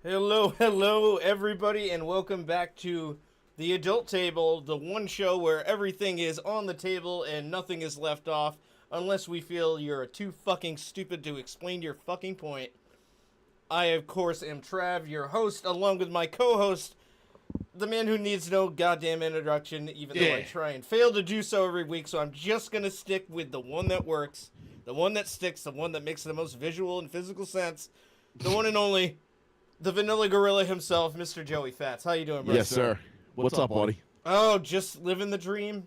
Hello, everybody, and welcome back to the Adult Table, the one show where everything is on the table and nothing is left off, unless we feel you're too fucking stupid to explain your fucking point. I, of course, am Trav, your host, along with my co-host, the man who needs no goddamn introduction, even though I try and fail to do so every week, so I'm just gonna stick with the one that works, the one that sticks, the one that makes the most visual and physical sense, the one and only... the Vanilla Gorilla himself, Mr. Joey Fats. How you doing, bro? Yes, sir. What's up, buddy? Oh, just living the dream.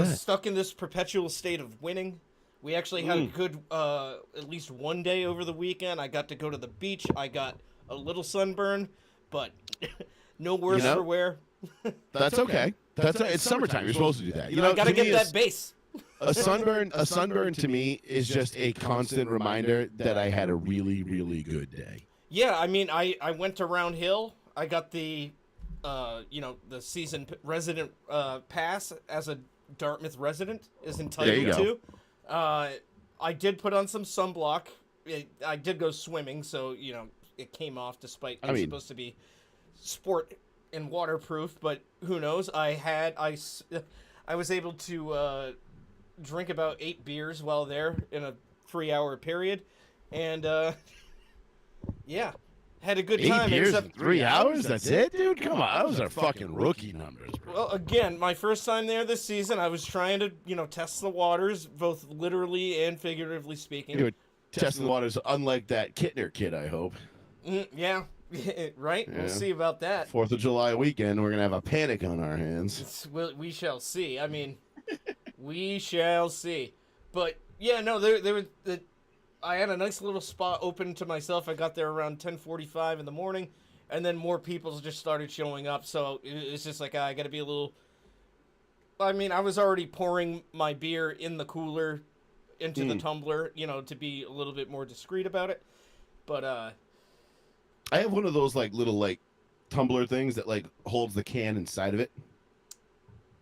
Stuck in this perpetual state of winning. We actually had a good, at least one day over the weekend. I got to go to the beach. I got a little sunburn, but no worse for wear. That's okay. It's summertime. You're supposed to do that. I gotta get that base. A sunburn to me is just a constant reminder that I had a really, really good day. Yeah, I mean, I went to Round Hill. I got the, the season resident pass as a Dartmouth resident is entitled to. I did put on some sunblock. I did go swimming, so, it came off despite it's supposed to be sport and waterproof, but who knows? I was able to drink about 8 beers while there in a 3-hour period, and, yeah, had a good time. 8 beers in 3 hours? That's it, dude? Come on, those are fucking rookie numbers, bro. Well, again, my first time there this season, I was trying to, test the waters, both literally and figuratively speaking. You were testing the waters, unlike that Kittner kid, I hope. Yeah, right? Yeah. We'll see about that. 4th of July weekend, we're going to have a panic on our hands. We shall see. I mean, we shall see. But, yeah, no, there was... I had a nice little spot open to myself. I got there around 10:45 in the morning, and then more people just started showing up. So it's just like, I got to be a little... I mean, I was already pouring my beer in the cooler into the tumbler, to be a little bit more discreet about it. But, I have one of those, little, tumbler things that, holds the can inside of it.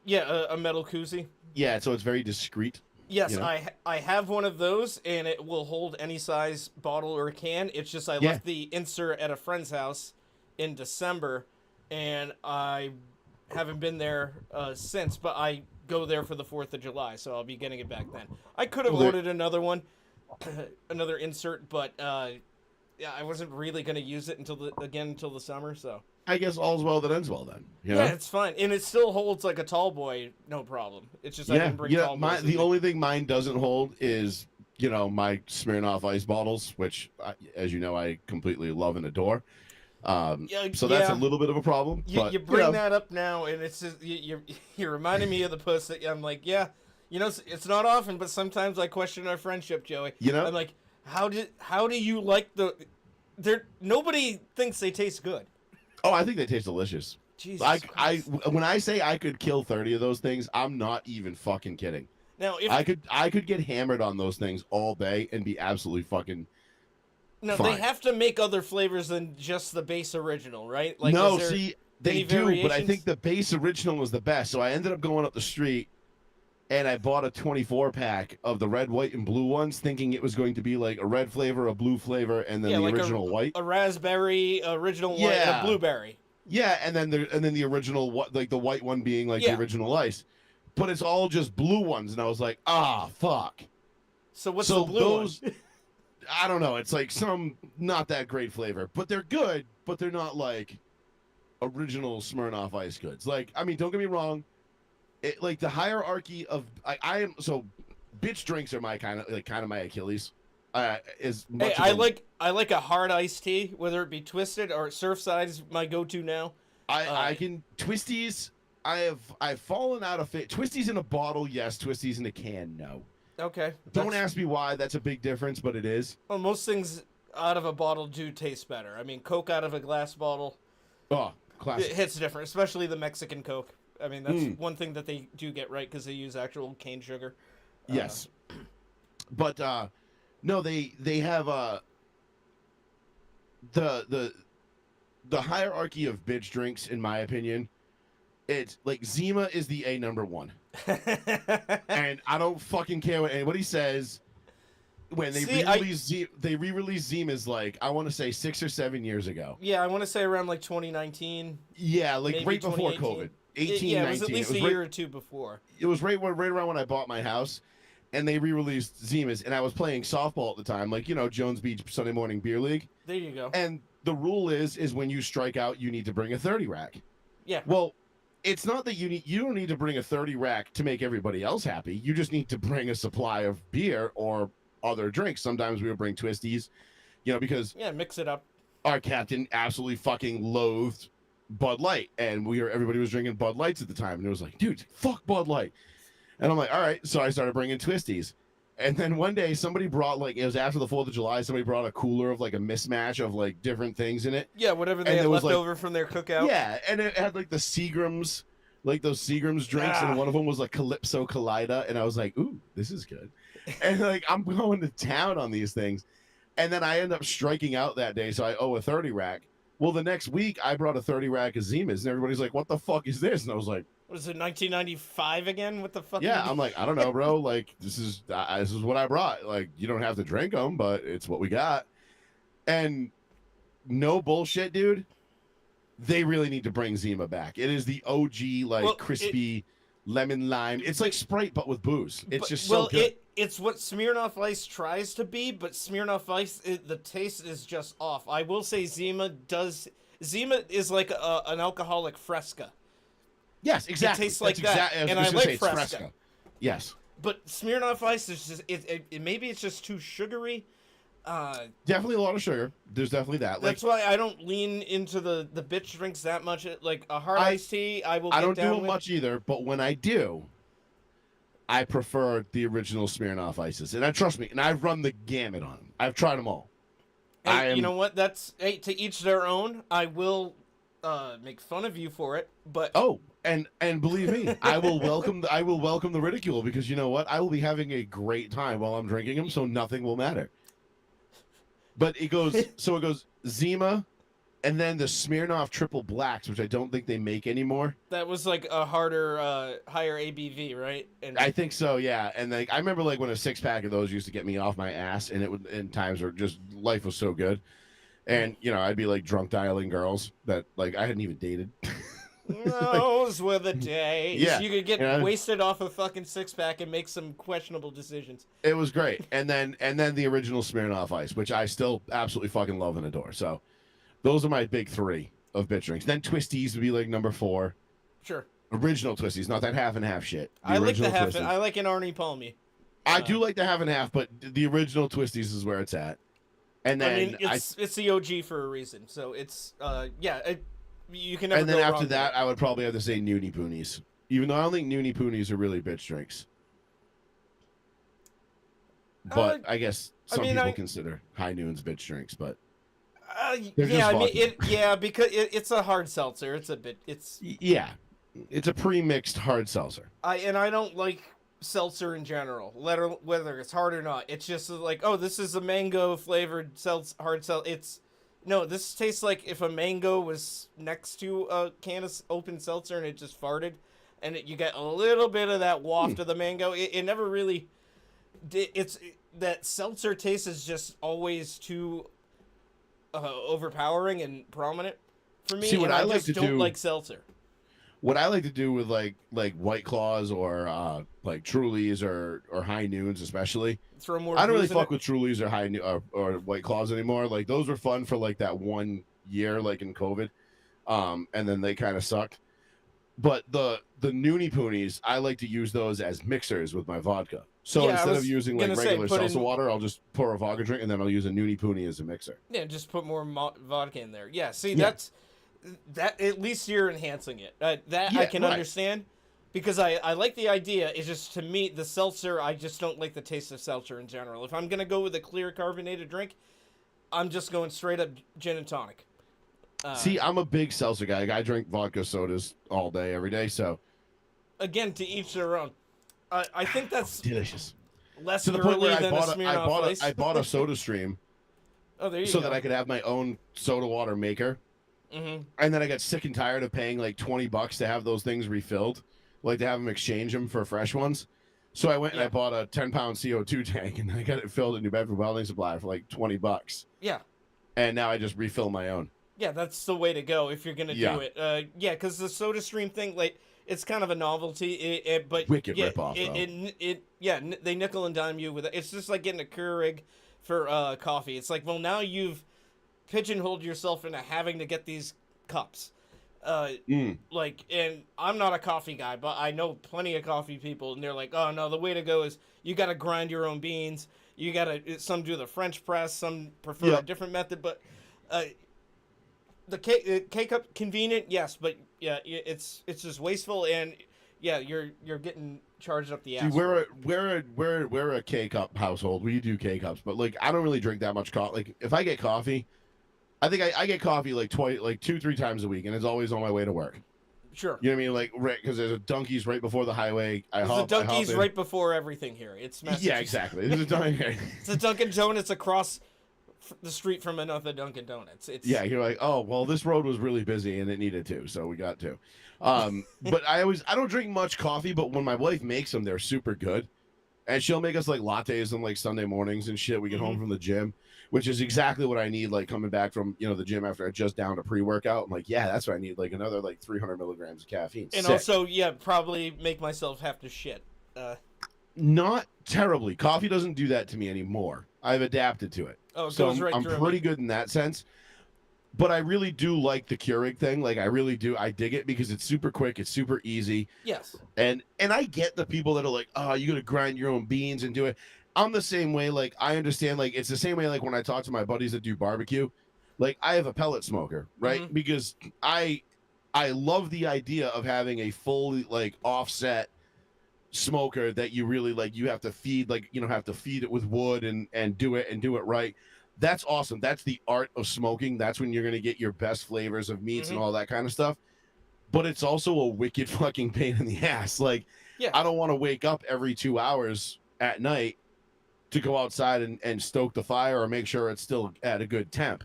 Yeah, a metal koozie. Yeah, so it's very discreet. Yes, I have one of those, and it will hold any size bottle or can. It's just I left the insert at a friend's house in December, and I haven't been there since, but I go there for the 4th of July, so I'll be getting it back then. I could have ordered another one, another insert, but I wasn't really going to use it until the summer, so... I guess all's well that ends well then. Yeah, it's fine. And it still holds like a tall boy, no problem. It's just I didn't bring tall boys. The only thing mine doesn't hold is, my Smirnoff Ice bottles, which, as you know, I completely love and adore. So that's a little bit of a problem. You bring that up now, and it's just, you're reminding me of the post that I'm like, it's not often, but sometimes I question our friendship, Joey. I'm like, how do you like nobody thinks they taste good. Oh, I think they taste delicious. Jesus when I say I could kill 30 of those things, I'm not even fucking kidding. Now, if I could get hammered on those things all day and be absolutely fucking No, fine. They have to make other flavors than just the base original, right? No, they do, variations? but I think the base original was the best. So I ended up going up the street and I bought a 24-pack of the red, white, and blue ones, thinking it was going to be like a red flavor, a blue flavor, and then the original white. A raspberry, original white, and a blueberry. Yeah, and then the original, the white one being the original ice. But it's all just blue ones, and I was like, fuck. So what's the blue one? I don't know. It's like some not that great flavor, but they're good, but they're not like original Smirnoff Ice goods. Don't get me wrong. The hierarchy of I am so bitch drinks are my kind of my Achilles. I like a hard iced tea, whether it be Twisted or Surfside's my go-to now. I can Twisties. I've fallen out of it. Twisties in a bottle, yes. Twisties in a can, no. Okay. Don't ask me why. That's a big difference, but it is. Well, most things out of a bottle do taste better. I mean, Coke out of a glass bottle. Oh, classic. It hits different, especially the Mexican Coke. I mean, that's one thing that they do get right because they use actual cane sugar. Yes. But no, they have the hierarchy of bitch drinks, in my opinion. It's like Zima is the number one. And I don't fucking care what anybody says. when they re-released Zima's like I want to say 6 or 7 years ago. Yeah, I want to say around like 2019. Yeah, like maybe right before 2018. COVID. 18, Yeah, it 19. was at least a year or two before. It was right around when I bought my house, and they re-released Zima's, and I was playing softball at the time, like Jones Beach Sunday Morning Beer League. There you go. And the rule is when you strike out, you need to bring a 30 rack. Yeah. Well, it's not that you don't need to bring a 30 rack to make everybody else happy. You just need to bring a supply of beer or other drinks. Sometimes we would bring twisties, because mix it up. Our captain absolutely fucking loathed Bud Light, and everybody was drinking Bud Lights at the time, and it was like, dude, fuck Bud Light. And I'm like, all right. So I started bringing twisties. And then one day somebody brought, like, it was after the 4th of July, somebody brought a cooler of, like, a mismatch of, like, different things in it. Yeah, whatever they had left over from their cookout. Yeah, and it had, like, the Seagrams, like those Seagrams drinks, and one of them was, like, Calypso Colida, and I was like, ooh, this is good. And, like, I'm going to town on these things. And then I end up striking out that day, so I owe a 30 rack. Well, the next week, I brought a 30 rack of Zimas, and everybody's like, what the fuck is this? And I was like, what is it, 1995 again? What the fuck? Yeah, I'm like, I don't know, bro. Like, this is what I brought. Like, you don't have to drink them, but it's what we got. And no bullshit, dude. They really need to bring Zima back. It is the OG, like, crispy lemon lime. It's like Sprite, but with booze. It's just so good. It's what Smirnoff Ice tries to be, but Smirnoff Ice, the taste is just off. I will say Zima is like an alcoholic Fresca. Yes, exactly. It tastes like that, and I like Fresca. Yes. But Smirnoff Ice is just maybe it's just too sugary. Definitely a lot of sugar. There's definitely that. That's why I don't lean into the bitch drinks that much. Like a hard iced tea, I don't do it much either. But when I do, I prefer the original Smirnoff Ices, and trust me, and I've run the gamut on them. I've tried them all. Hey, you know what? That's to each their own. I will make fun of you for it, but and believe me, I will welcome the ridicule, because you know what? I will be having a great time while I'm drinking them, so nothing will matter. But it goes Zima, and then the Smirnoff Triple Blacks, which I don't think they make anymore. That was like a higher ABV, right? And I think so, yeah. And like I remember, like, when a 6-pack of those used to get me off my ass, and it would in times where just life was so good, and I'd be like drunk dialing girls that like I hadn't even dated. Those were the days. Yeah, you could get wasted off a fucking 6-pack and make some questionable decisions. It was great, and then the original Smirnoff Ice, which I still absolutely fucking love and adore. So, those are my big 3 of bitch drinks. Then Twisties would be like number 4. Sure. Original Twisties, not that half and half shit. I like the half. I like an Arnie Palmy. I do like the half and half, but the original Twisties is where it's at. And then I mean, it's the OG for a reason. So it's you can never. And then go after wrong that, I would probably have to say Noonie Poonies, even though I don't think Noonie Poonies are really bitch drinks. But I guess some people consider High Noons bitch drinks, but because it's a hard seltzer. It's a pre-mixed hard seltzer. I don't like seltzer in general, whether it's hard or not. It's just like, oh, this is a mango flavored hard seltzer. This tastes like if a mango was next to a can of open seltzer and it just farted, and you get a little bit of that waft of the mango. It never really. That seltzer taste is just always too overpowering and prominent for me. See, what I like to don't do, like seltzer. What I like to do with like White Claws or like Trulies or High Noons especially. Throw more. I don't really fuck with Trulies or White Claws anymore. Like those were fun for like that 1 year, like in COVID, and then they kind of sucked. But the Noonie Poonies, I like to use those as mixers with my vodka. So instead of using like regular seltzer water, I'll just pour a vodka drink and then I'll use a Noonie Poonie as a mixer. Yeah, just put more vodka in there. Yeah, see, that's that. At least you're enhancing it. I can understand, because I like the idea. It's just, to me, the seltzer, I just don't like the taste of seltzer in general. If I'm gonna go with a clear carbonated drink, I'm just going straight up gin and tonic. See, I'm a big seltzer guy. I drink vodka sodas all day, every day. So, again, to each their own. I think that's delicious. Less to the point where I bought a Soda Stream. Oh, there you go. So that I could have my own soda water maker. Mm-hmm. And then I got sick and tired of paying like $20 to have those things refilled, like to have them exchange them for fresh ones. So I went and Yeah. I bought a 10-pound CO2 tank, and I got it filled at New Bedford Welding Supply for like $20. Yeah. And now I just refill my own. Yeah, that's the way to go if you're gonna Yeah. do it. Yeah, because the SodaStream thing, like, it's kind of a novelty. But Wicked yeah, ripoff, though. they nickel and dime you with it. It's just like getting a Keurig for coffee. It's like, well, now you've pigeonholed yourself into having to get these cups. Like, and I'm not a coffee guy, but I know plenty of coffee people, and they're like, oh no, the way to go is you got to grind your own beans. You got to, some do the French press, some prefer a different method, but the K cup convenient, yes, but yeah, it's just wasteful, and yeah, you're getting charged up the ass. See, we're a K cup household. We do K cups, but like I don't really drink that much coffee. Like if I get coffee, I think I get coffee like 2-3 times a week, and it's always on my way to work. Sure. You know what I mean? Like right, because there's a Dunkies right before the highway. There's a Dunkies right before everything here. It's Massachusetts. Yeah, exactly. There's a Dunkin'. It's a Dunkin' Donuts across the street from another Dunkin' Donuts. It's Yeah, you're like, oh well, this road was really busy and it needed to, so we got to. But I don't drink much coffee, but when my wife makes them, they're super good, and she'll make us like lattes on like Sunday mornings and shit. We get home from the gym, which is exactly what I need. Like coming back from the gym after I just downed a pre-workout, I'm like, yeah, that's what I need. Like another like 300 milligrams of caffeine. And Sick. also, yeah, probably make myself have to shit. Not terribly. Coffee doesn't do that to me anymore. I've adapted to it. Oh, it So goes right I'm through pretty me. good in that sense. But I really do like the Keurig thing. Like I really do. I dig it because it's super quick. It's super easy. Yes. And I get the people that are like, oh, you got to grind your own beans and do it. I'm the same way. Like I understand. Like it's the same way. Like when I talk to my buddies that do barbecue, like I have a pellet smoker, right? Because I love the idea of having a fully like offset smoker that you really like. You have to feed have to feed it with wood and do it right. That's awesome. That's the art of smoking. That's when you're going to get your best flavors of meats and all that kind of stuff. But it's also a wicked fucking pain in the ass. Like, I don't want to wake up every 2 hours at night to go outside and stoke the fire or make sure it's still at a good temp.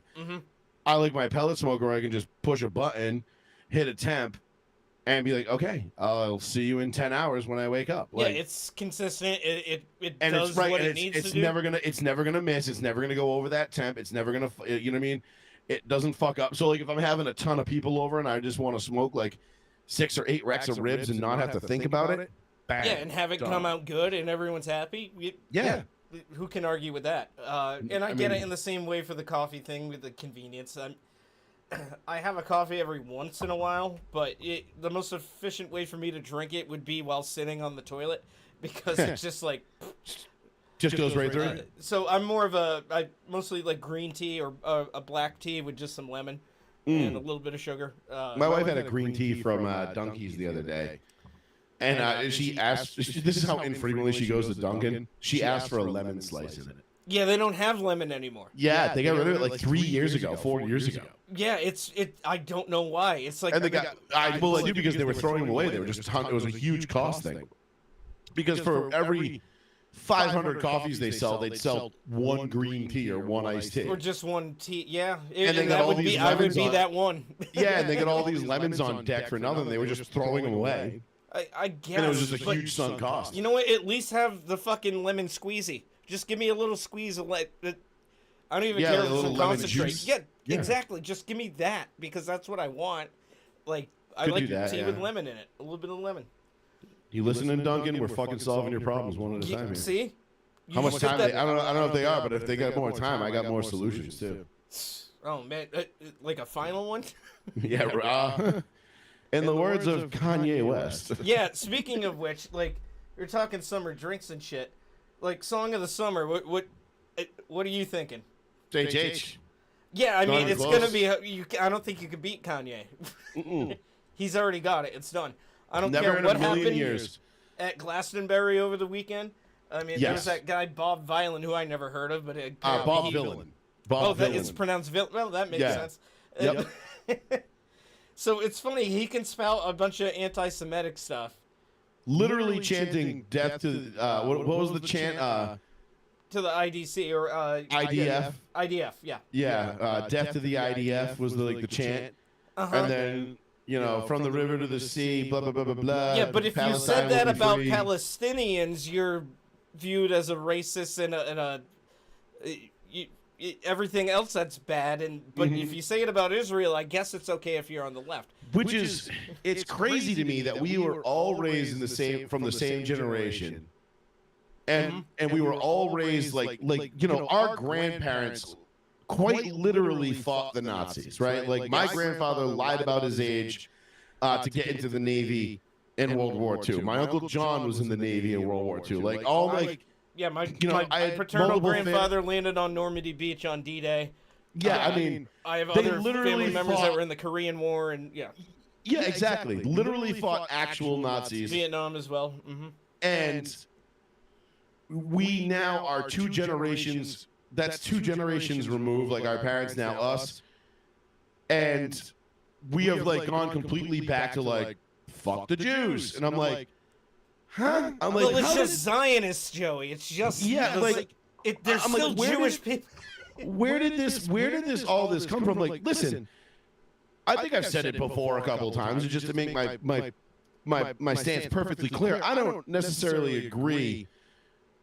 I like my pellet smoker where I can just push a button, hit a temp, and be like, okay, I'll see you in 10 hours when I wake up. Like, yeah, it's consistent. It and does it's right, what and it needs it's to do. It's never gonna miss. It's never gonna go over that temp. It's never gonna, you know what I mean? It doesn't fuck up. So like, if I'm having a ton of people over and I just want to smoke like 6 or 8 racks of ribs and not have to think about it, bang, yeah, and have it done. come out good and everyone's happy. Yeah. Who can argue with that? And I get it in the same way for the coffee thing with the convenience. I have a coffee every once in a while, but the most efficient way for me to drink it would be while sitting on the toilet because it's just like just goes right through. So I'm more of I mostly like green tea or a black tea with just some lemon and a little bit of sugar. My wife had a green tea from Dunkies the other day. And she asked, this is how infrequently she goes to Dunkin'. She asked for a lemon slice in it. Yeah, they don't have lemon anymore. Yeah, they got rid of it like 3 years ago, 4 years ago. Yeah, I don't know why. It's like, And they got, I knew because they were throwing them away. They were just, it was a huge cost thing. Because for every 500 coffees they sell, they'd sell one green tea or one iced tea. Or just one tea, yeah. And they got that all would these be, I would lemons be on- that one. Yeah, and they got all these lemons on deck for nothing. They were just throwing them away. I guess. And it was just a but huge sunk cost. you know what? At least have the fucking lemon squeezy. Just give me a little squeeze of I don't even care like if a it's little a lemon concentrate. juice. Yeah, Yeah. exactly. Just give me that because that's what I want. Like I Could like do that, tea yeah. with lemon in it. A little bit of lemon. You listening, Duncan? We're fucking solving your problems one at a time here. See? How much time? I don't know if they are, but if they got more time, time, I got more solutions too. Oh man, like a final one? Yeah. In the words of Kanye West. Yeah. Speaking of which, like you're talking summer drinks and shit. Like song of the summer. What are you thinking? JH. Yeah, I Not mean even it's close. gonna be. I don't think you could beat Kanye. He's already got it. It's done. I don't Never care in what a million happened years. at Glastonbury over the weekend. I mean, there was Yes. that guy Bob Vylan who I never heard of, but Bob Villain. Bob Oh, Villain. it's pronounced Villain. Well, that makes Yeah. sense. Yep. So it's funny. He can spout a bunch of anti-Semitic stuff Literally chanting death to what was the chant? to the IDC or IDF. IDF, yeah. Yeah, death to the IDF was the chant. Uh-huh. And then You know, from the river to the sea, blah blah blah blah blah. Yeah, but if you Palestine said that will be about free. Palestinians, you're viewed as a racist and everything else that's bad. But if you say it about Israel, I guess it's okay if you're on the left. Which is, it's crazy to me that we were all raised in the same, from the same generation, and we were all raised like you know, our grandparents quite literally fought the Nazis, right? Like my grandfather lied about his age to get into the Navy in World War II. My Uncle John was in the Navy in World War II. Like all like. Yeah, my I had paternal multiple grandfather landed on Normandy Beach on D-Day. Yeah, I mean, I have they other literally family members that fought- were in the Korean War and yeah, exactly. Literally fought actual Nazis. Vietnam as well. And we now are 2 generations. That's 2 generations removed. Like our parents, now us, and we have like gone completely back to like fuck the Jews. And I'm like, huh? I'm like, Well, it's how just did- Zionists, Joey. It's just Yeah, like, there's I'm like, still where Jewish did- people. where did this all this come from? Like, listen, I think I've said it before a couple of times, just to make my stance perfectly clear. I don't necessarily agree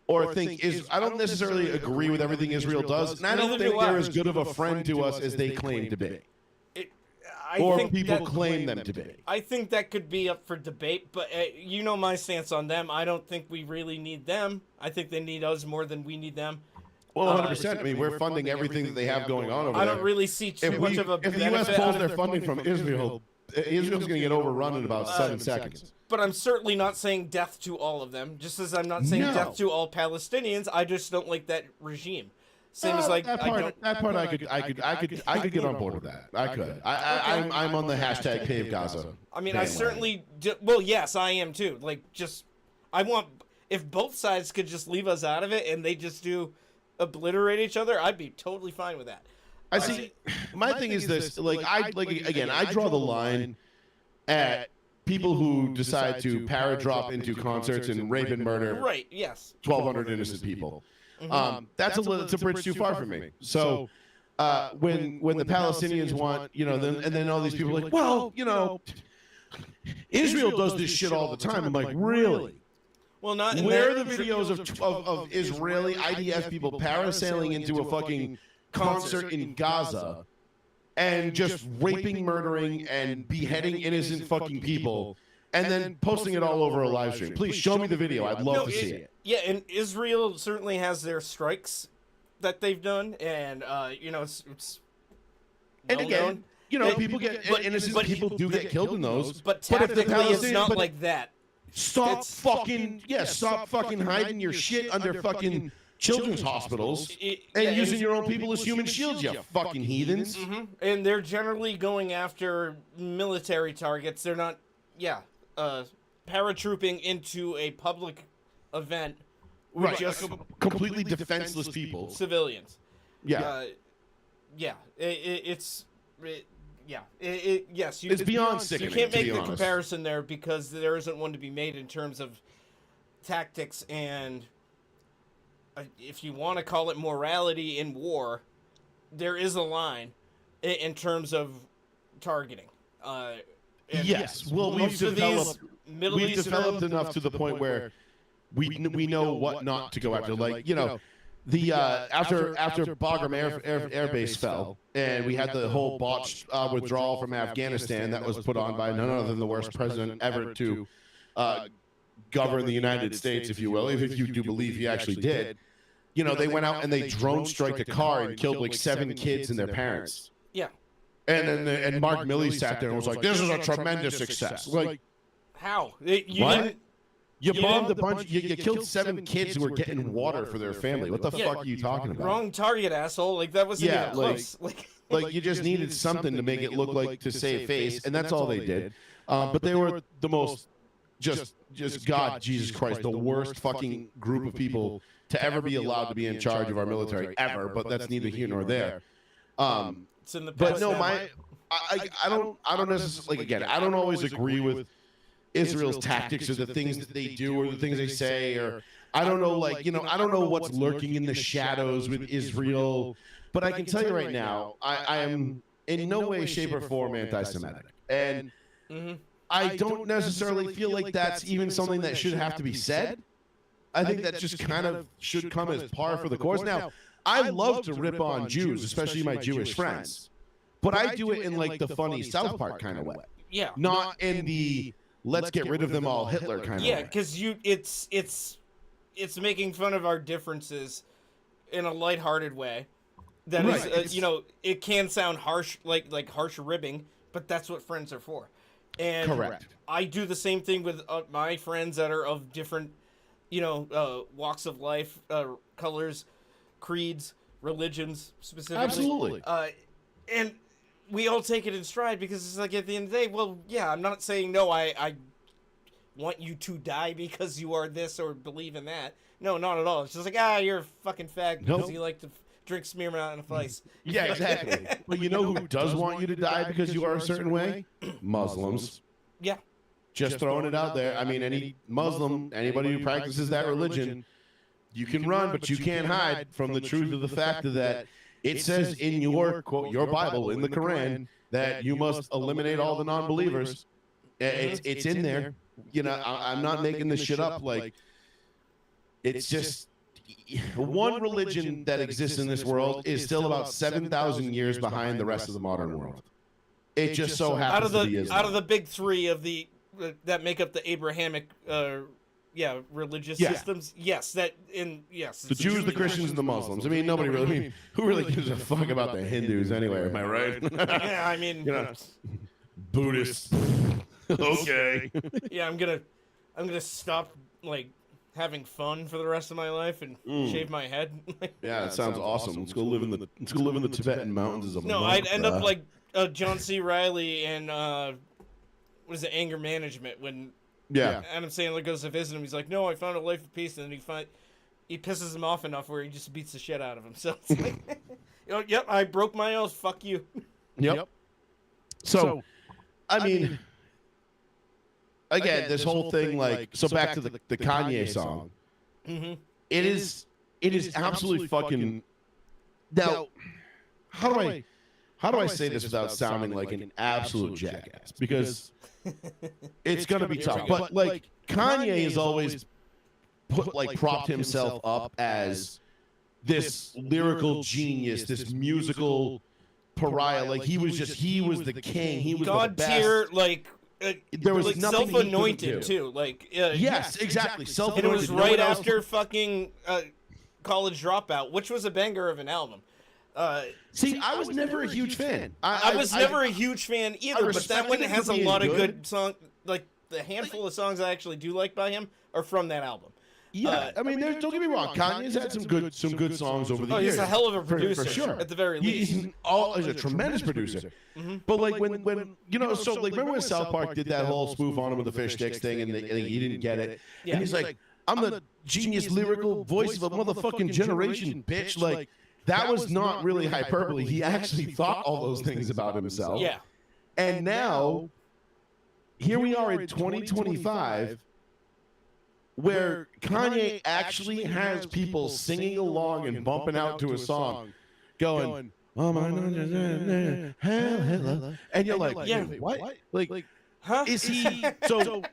or think I don't necessarily agree with everything Israel does, and I don't Neither think do I. they're as good of a friend to us as they claim to be, I or think people that- claim them to be. I think that could be up for debate, but you know my stance on them. I don't think we really need them. I think they need us more than we need them. Well, 100%. I mean, we're funding everything that they have going on over I there. don't really see too much of a If the U.S. benefit pulls out their of funding from Israel, Israel's going to get overrun in about 7 seconds. But I'm certainly not saying death to all of them. Just as I'm not saying No. death to all Palestinians, I just don't like that regime. Same as like that part, I could get on board with that. I could. I'm on the hashtag Pave Gaza. I mean, I bandwagon. certainly well, yes, I am too. Like, just I want if both sides could just leave us out of it and they just do obliterate each other, I'd be totally fine with that. I see. My thing is this: I draw the line at people who decide to paradrop into concerts and rape and murder Right? Yes. 1,200 innocent people. That's a bridge too far for me. So when the Palestinians want, you know, then all these people are like, well, you know, Israel does this shit all the time. I'm like, really? Well, not in Where are that- the videos of Israeli IDF people parasailing into a fucking concert in Gaza and just raping, murdering, and beheading innocent fucking people, and then posting it all over a live stream? Please show me the video. I'd love to see it. Yeah, and Israel certainly has their strikes that they've done, and you know, it's And well again, known. you know, It- people get but- innocent but- people do get killed in those. But if the tactically, it's Palestinians- not but like that. stop fucking hiding your shit under fucking children's hospitals and using your own people as human shields, you fucking heathens. And they're generally going after military targets. They're not, paratrooping into a public event with Right, just completely defenseless people. civilians. Yeah, Yes. it's beyond You sickening. can't to make be the honest. comparison there because there isn't one to be made in terms of tactics and if you want to call it morality in war, there is a line in terms of targeting. And Yes, well, most of these Middle we've Eastern developed enough to the point where we know what not to go after. Like, you know, the after Bagram Air Base fell, and we had the whole botched withdrawal from Afghanistan that was put on by none other than the worst president ever to govern the United States, if you will, if you do believe he actually did. You know, they went out and they drone striked a car and killed like 7 kids and their parents. Yeah. And Mark Milley sat there and was like, "This is a tremendous success." Like, How? what? Didn't, You bombed a bunch. You killed 7 kids who were getting water for their family. What the fuck are you talking about? wrong target, asshole. Like that wasn't Yeah, even like- close. Like you just needed something to make it look like to save face, and that's all they did. But they were the most just God, Jesus Christ, the worst fucking group of people to ever be allowed to be in charge of our military ever. But that's neither here nor there. It's in the But past no, now. I don't necessarily, like, again, I don't always agree with Israel's tactics or the things that they do or the things they say, or I don't know, like, you know, I don't know what's lurking in the shadows with Israel, but I can tell you right now, I am in no way, shape, or form anti-Semitic. And Mm-hmm. I don't necessarily feel like that's even something that should have to be said. I think that just kind of should come as par for the course. Now, I love to rip on Jews, especially my Jewish friends, but I do it in like the funny South Park kind of way, Yeah. not in the let's get rid of them all Hitler kind of way. Yeah, because it's making fun of our differences in a lighthearted way. That Right. is, it can sound harsh, like harsh ribbing, but that's what friends are for. And Correct. I do the same thing with my friends that are of different, walks of life, colors, creeds, religions, specifically. Absolutely. And we all take it in stride because it's like at the end of the day, well, yeah, I'm not saying no, I want you to die because you are this or believe in that. No, not at all. It's just like, you're a fucking fag because Nope. you like to drink Spearmint and ice. Yeah, exactly. But you know who does want you to die because you are a certain way? Muslims. Yeah. Just throwing it out there. I mean, any Muslim, anybody who practices that religion, you can run, but you can't hide from the truth of the fact that it says in your quote, your Bible, in the Quran, that you must eliminate all the non-believers. It's in there. You know, I'm not making this shit up. Like, it's just one religion that exists in this world is still about 7,000 years behind the rest of the modern world. It just so happens to be Islam. out of the big three of the that make up the Abrahamic religious systems. Yes, the Jews, the Christians, and the Muslims. I mean, nobody really. I mean, who really gives a fuck about the Hindus anyway? Am I right? Yeah, I mean, Buddhists. Okay. Yeah, I'm gonna stop like having fun for the rest of my life and shave my head. Yeah, that sounds awesome. Let's go live in the Tibetan mountains as a No, monk, I'd end bruh. up like John C. Riley and what is it, Anger Management, when Yeah. Adam Sandler goes to visit him. He's like, "No, I found a life of peace," and then he pisses him off enough where he just beats the shit out of him. So it's like, yep, I broke my oath. Fuck you. Yep. So, I mean, again, this whole thing, like, so back to the Kanye song. Mm-hmm. It is absolutely fucking. Now, how do I say this without sounding like an absolute jackass? Because it's gonna be tough. But like Kanye has always propped himself up as this lyrical genius, this musical pariah. Like he was the king. He was God the best. tier, There was like nothing he couldn't self-anointed do. too. Like Yes, exactly. and Self-anointed. it was No right one else- after fucking College Dropout, which was a banger of an album. See, I was never a huge fan. I was never a huge fan either, but that one respected it has for a being lot of good. good songs. Like the handful of songs I actually do like by him are from that album. Yeah, I mean, don't get me wrong. Kanye's had some good songs over the Oh, years. he's a hell of a producer, for sure. at the very least. He's a tremendous producer. But like when so like remember when South Park did that whole spoof on him with the fish sticks thing, and he didn't get it, Yeah. and he's like, "I'm the genius lyrical voice of a motherfucking generation, bitch." Like that was not really hyperbole. He actually thought all those things about himself. Yeah. And now, here we are in 2025, where Kanye actually has people singing along and bumping out to a song, going, "Oh my, hell," and you're like, Yeah. "Wait, what? Like, Huh? is he?" So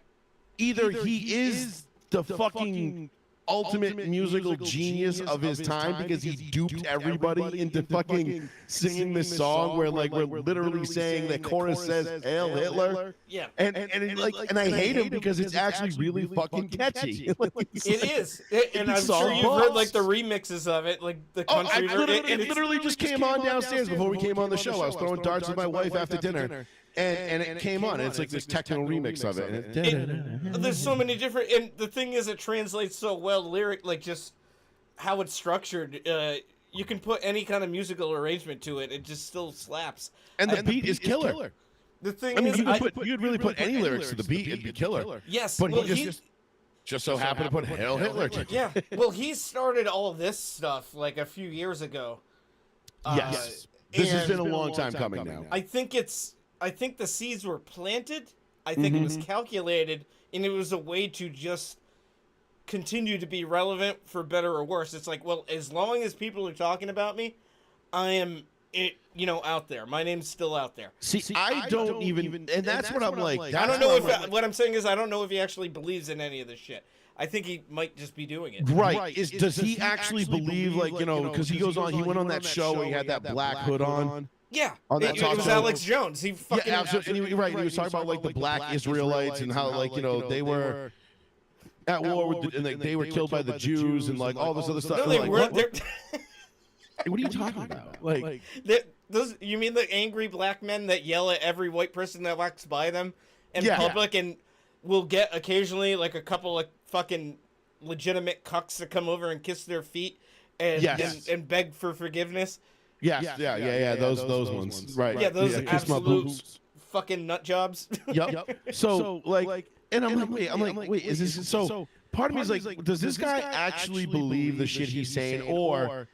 either he is the fucking ultimate musical genius of his time because he duped everybody into fucking singing this song where like we're literally saying the chorus says "Hail Hitler," Yeah. and I hate him because it's actually really fucking catchy. It is, and I'm It's all sure you've heard like bust. the remixes of it, like the Oh, country. it literally just came on downstairs before we came on the show. I was throwing darts with my wife after dinner, and it came on. And it's like this techno remix of it. There's so many different, and the thing is, it translates so well lyric, like just how it's structured. You can put any kind of musical arrangement to it; it just still slaps. And the beat is killer. The thing I mean, is, you could really put any lyrics to the beat; it'd be killer. yes, But well, he just so happened to put "Hail Hitler." yeah, well, he started all this stuff like a few years ago. Yes, this has and been a long time coming now. I think the seeds were planted. I think it was calculated, and it was a way to just continue to be relevant for better or worse. It's like, well, as long as people are talking about me, I am it, out there. My name's still out there. See, I don't even, and that's what I'm like. I don't know if what I'm saying is I don't know if he actually believes in any of this shit. I think he might just be doing it. Right. Does he actually believe, like, because he goes on, he went on that show where he had that black hood on. Yeah, on that it was show. Alex Jones. He fucking Yeah, absolutely. Right. He was talking about like the black Israelites and how, like, they were at war with, and they were killed by the Jews and like all this other stuff. No, they like, weren't. what are you talking about? Like those, you mean the angry black men that yell at every white person that walks by them in public, and will get occasionally like a couple of fucking legitimate cucks to come over and kiss their feet and beg for forgiveness? Yes, yeah. Those ones, right? Yeah, those kiss my absolute boobs. fucking nut jobs. Yep. So like, and I'm like, wait, is this so? Part of me is like, does this guy actually believe the shit he's saying, or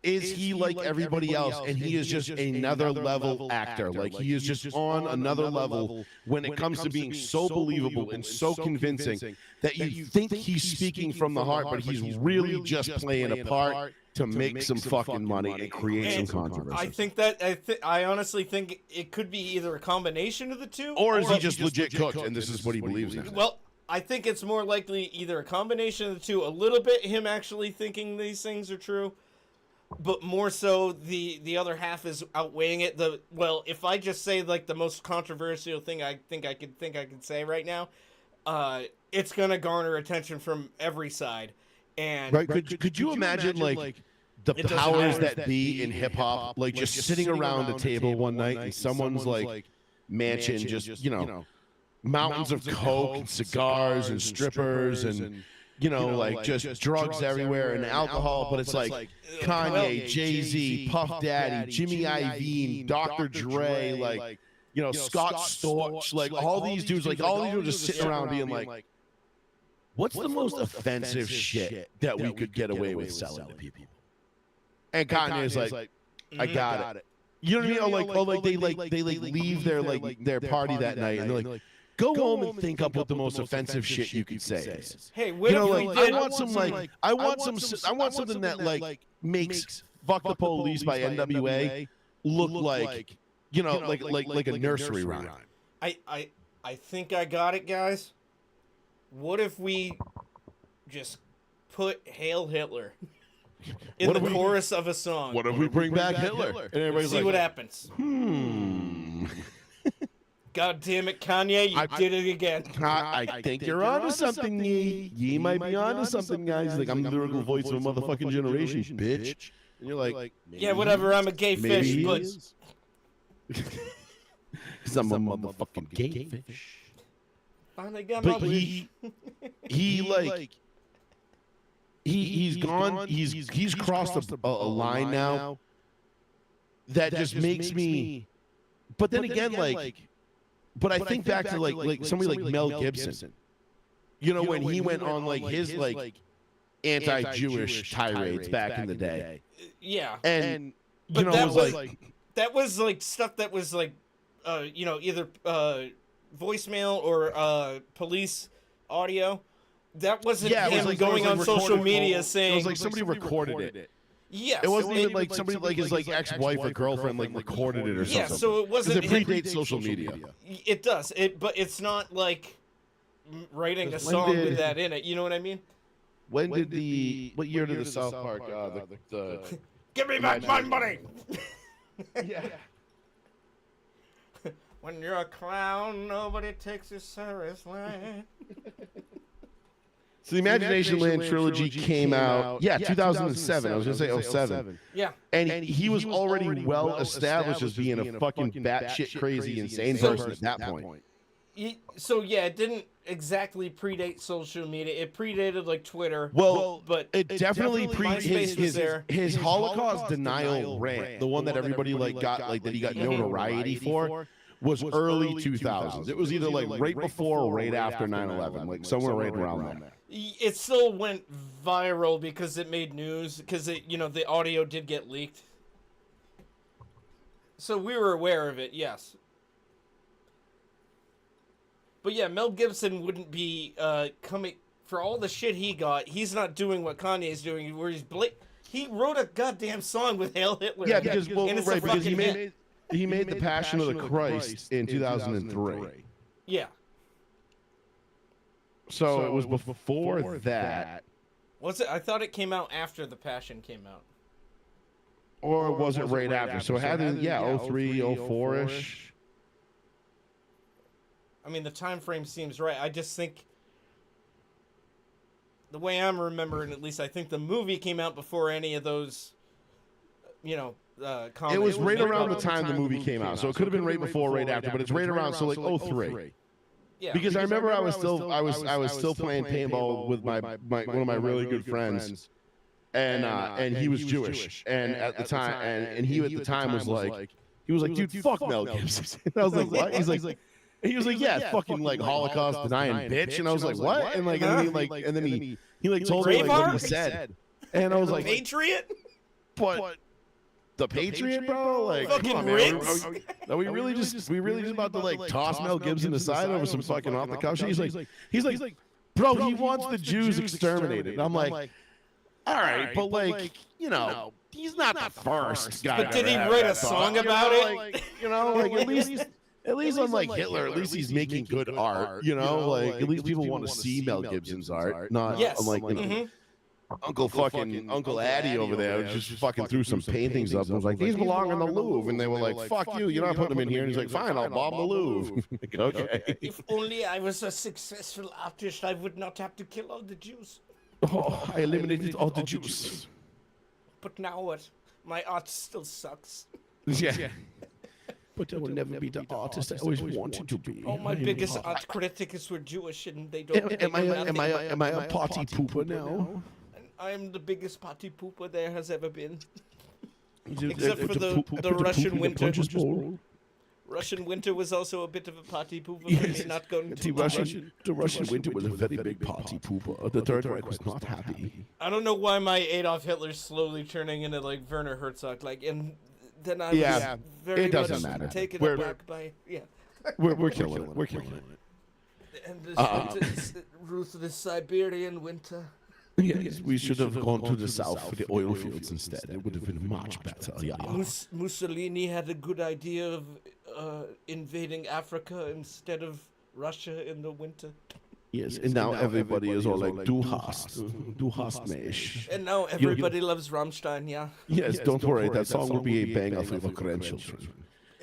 is he like everybody else and he is just another level actor? Like he is just on another level when it comes to being so believable and so convincing that you think he's speaking from the heart, but he's really just playing a part to make some fucking money and create some controversy. I think that I honestly think it could be either a combination of the two, or is he just legit cooked and this is what he believes in? Well, I think it's more likely either a combination of the two, a little bit him actually thinking these things are true, but more so the other half is outweighing it. If I just say like the most controversial thing I could say right now, it's gonna garner attention from every side. And could you imagine like the powers that be in hip hop, like just sitting around a table one night and someone's like mansion just mountains of coke and cigars and strippers and like just drugs everywhere and alcohol, but it's like Kanye, Jay-Z, Puff Daddy, Jimmy Iovine, Dr. Dre, like Scott Storch, like all these dudes, just sitting around being like, what's the most offensive shit that we could get away with selling to people? And Kanye's like, I got it. You know what I mean? They leave their party that night and they're like, go home and think up what the most offensive shit you could say is. Hey, I want something that like makes "Fuck the Police" by NWA look like like a nursery rhyme. I think I got it, guys. What if we just put "Hail Hitler" in the chorus of a song? What if we bring back Hitler? And everybody's see what happens. God damn it, Kanye, you did it again. I think you're onto something, Ye. Ye might be onto something, guys. Like, I'm the lyrical voice of a motherfucking generation, bitch. And you're like, yeah, whatever, I'm a gay fish, but... Because I'm a motherfucking gay fish. Finally got my wish. He's gone, he's crossed a line now that just makes me... But then again, but I think back to like somebody like Mel Gibson, when he went on like his like anti-Jewish tirades back in the day. Yeah, and but that was like stuff that was like, either voicemail or police audio. That wasn't him going on social media saying. It was like somebody recorded it. Yes, it wasn't even like somebody like his like ex-wife or girlfriend like recorded it or something. Yeah, so it wasn't. It predates social media. It does. But it's not like writing a song with that in it. You know what I mean? What year did the South Park? Give me back my money. Yeah. When you're a clown, nobody takes you seriously. So the Imagination Land trilogy came out, 2007. I was going to say 07. Yeah. And he was already well established as being a fucking batshit crazy, insane person at that point. So, yeah, it didn't exactly predate social media. It predated, like, Twitter. Well, but it definitely predated his Holocaust denial rant, the one that everybody, got, that he got notoriety for, was early 2000s. It was either, right before or right after 9/11, somewhere right around there. It still went viral because it made news, because the audio did get leaked. So we were aware of it, yes. But yeah, Mel Gibson wouldn't be coming for all the shit he got. He's not doing what Kanye's doing, where He wrote a goddamn song with Hail Hitler. Yeah, in it, because and it's a because fucking hit. he made the Passion of the Christ in 2003. Yeah. So it was before that. Was it? I thought it came out after the Passion came out. Or was it right after? So it had to, 03, 04-ish. I mean, the time frame seems right. I just think the way I'm remembering, at least, I think the movie came out before any of those, It was right around the time the movie came out. So it could have been right before, right after, but it's right around. So like 03. Yeah. Because I remember I was still playing paintball with my one of my really good friends, and he was Jewish, and at the time, and he at the time was like, dude, fuck Mel Gibson. And I was like, what? He was like, yeah, fucking like Holocaust denying bitch, and I was like, what? And then he told me like what he said, and I was like, Patriot? but the Patriot, bro? Like, Fucking come on, man. Riggs? Are we really just about to like toss Mel Gibson aside over some fucking off the cuff shit? He's like, bro, he wants the Jews exterminated. And I'm like, all right, but like, he's not the first guy. But did he write a song about it? At least unlike Hitler, at least he's making good art. Like at least people want to see Mel Gibson's art, not unlike Uncle Addy over there just fucking threw some paintings up and was like, these belong in the Louvre. And they were like, fuck you, you're not putting them in here. And he's like, fine, I'll bomb the Louvre. Like, okay. If only I was a successful artist, I would not have to kill all the Jews. Oh, I eliminated all the Jews. But now what? My art still sucks. Yeah. But I will never be the artist I always wanted to be. All my biggest art critics were Jewish, and they don't. Am I a party pooper now? I am the biggest party pooper there has ever been. Except for the Russian winter. Russian winter was also a bit of a party pooper for me, not going to the Russian winter was a very big party pooper. The Third Reich was not happy. I don't know why my Adolf Hitler's slowly turning into like Werner Herzog, and then I was very much taken aback by We're killing it. We're killing it. And this ruthless Siberian winter. Yes, we should have gone to the south for the oil fields instead. It would have been much better. Yeah. Mussolini had a good idea of invading Africa instead of Russia in the winter. Yes, and now everybody is all like, du hast mich. And now everybody loves Rammstein, yeah. Yes, don't worry, that song will be a banger for the grandchildren.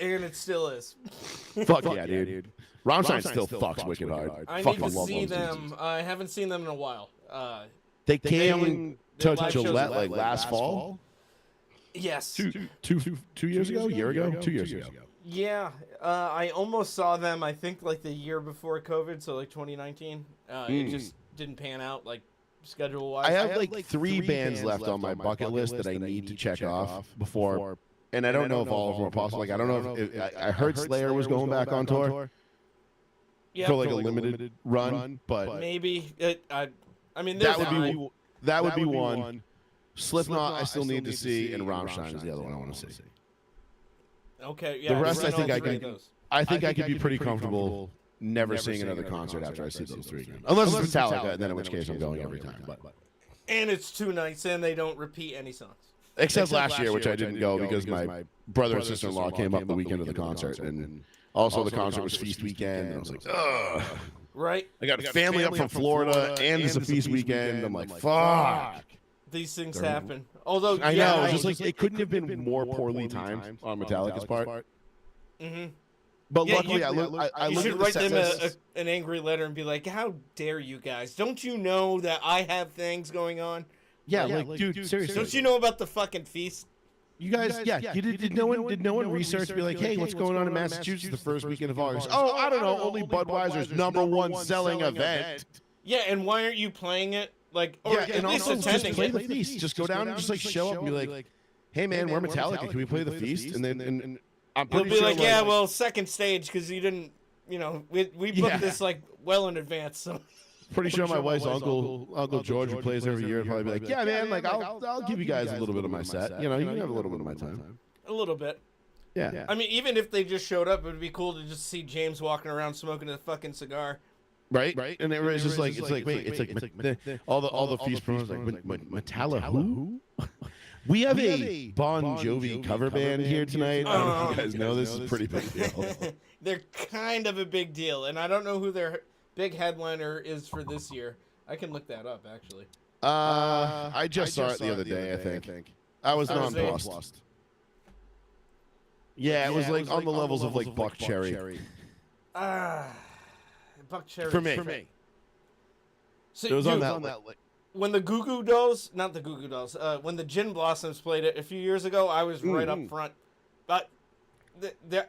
And it still is. Fuck yeah, dude. Rammstein still fucks wicked hard. I need to see them. I haven't seen them in a while. They came to Gillette like last fall. Yes. 2 years ago? A year ago? 2 years ago. Yeah, I almost saw them, I think, like the year before COVID, so like 2019. It just didn't pan out, like, schedule-wise. I have like three bands left on my bucket list that I need to check off before, and I don't know if all of them are possible. Like, I don't know if I heard Slayer was going back on tour for like a limited run, but maybe. I mean, that would be one. Slipknot, I still need to see, and Rammstein is the other one I want to see. Okay, yeah. The rest, I think I could be pretty comfortable never seeing another concert after I see those three again. Unless it's Metallica, and then in which case I'm going every time. But and it's 2 nights, and they don't repeat any songs. Except last year, which I didn't go because my brother and sister-in-law came up the weekend of the concert, and also the concert was feast weekend, and I was like, ugh. Right. I got a family up from Florida, and it's a feast weekend. I'm like, fuck. These things happen. Although I know, just like it couldn't have been more poorly timed on Metallica's part. Mm-hmm. But luckily, you should write them an angry letter and be like, "How dare you guys? Don't you know that I have things going on?" Yeah, like dude, seriously. Don't you know about the fucking feast? You guys, did no one research be like, hey, what's going on in Massachusetts the first weekend of August? Oh, I don't know. Only Budweiser's #1 selling event. Yeah, and why aren't you playing it? Like, or at least attending just play the feast. Just go down and just like show up and be like, hey man, we're Metallica. Can we play the feast? And then I'm pretty sure. They'll be like, yeah, well, second stage because you didn't, we booked this like well in advance. So. Pretty sure my wife's Uncle George, who plays every year, would probably be like, yeah, man, like I'll give you guys a little bit of my set. You can have a little bit of my time. A little bit. Yeah. I mean, even if they just showed up, it would be cool to just see James walking around smoking a fucking cigar. Right, and everybody's just like, it's like all the feast promos like Metallica who? We have a Bon Jovi cover band here tonight. I don't know if you guys know this is a pretty big deal. They're kind of a big deal, and I don't know who their big headliner is for this year. I can look that up, actually. I just saw it the other day, I think. I was nonplussed. Yeah, it was like on the levels of like Buck Cherry. Buck Cherry. For me. So, It was dude, on that like, when the Goo Goo Dolls, not the Goo Goo Dolls, when the Gin Blossoms played it a few years ago, I was right up front. But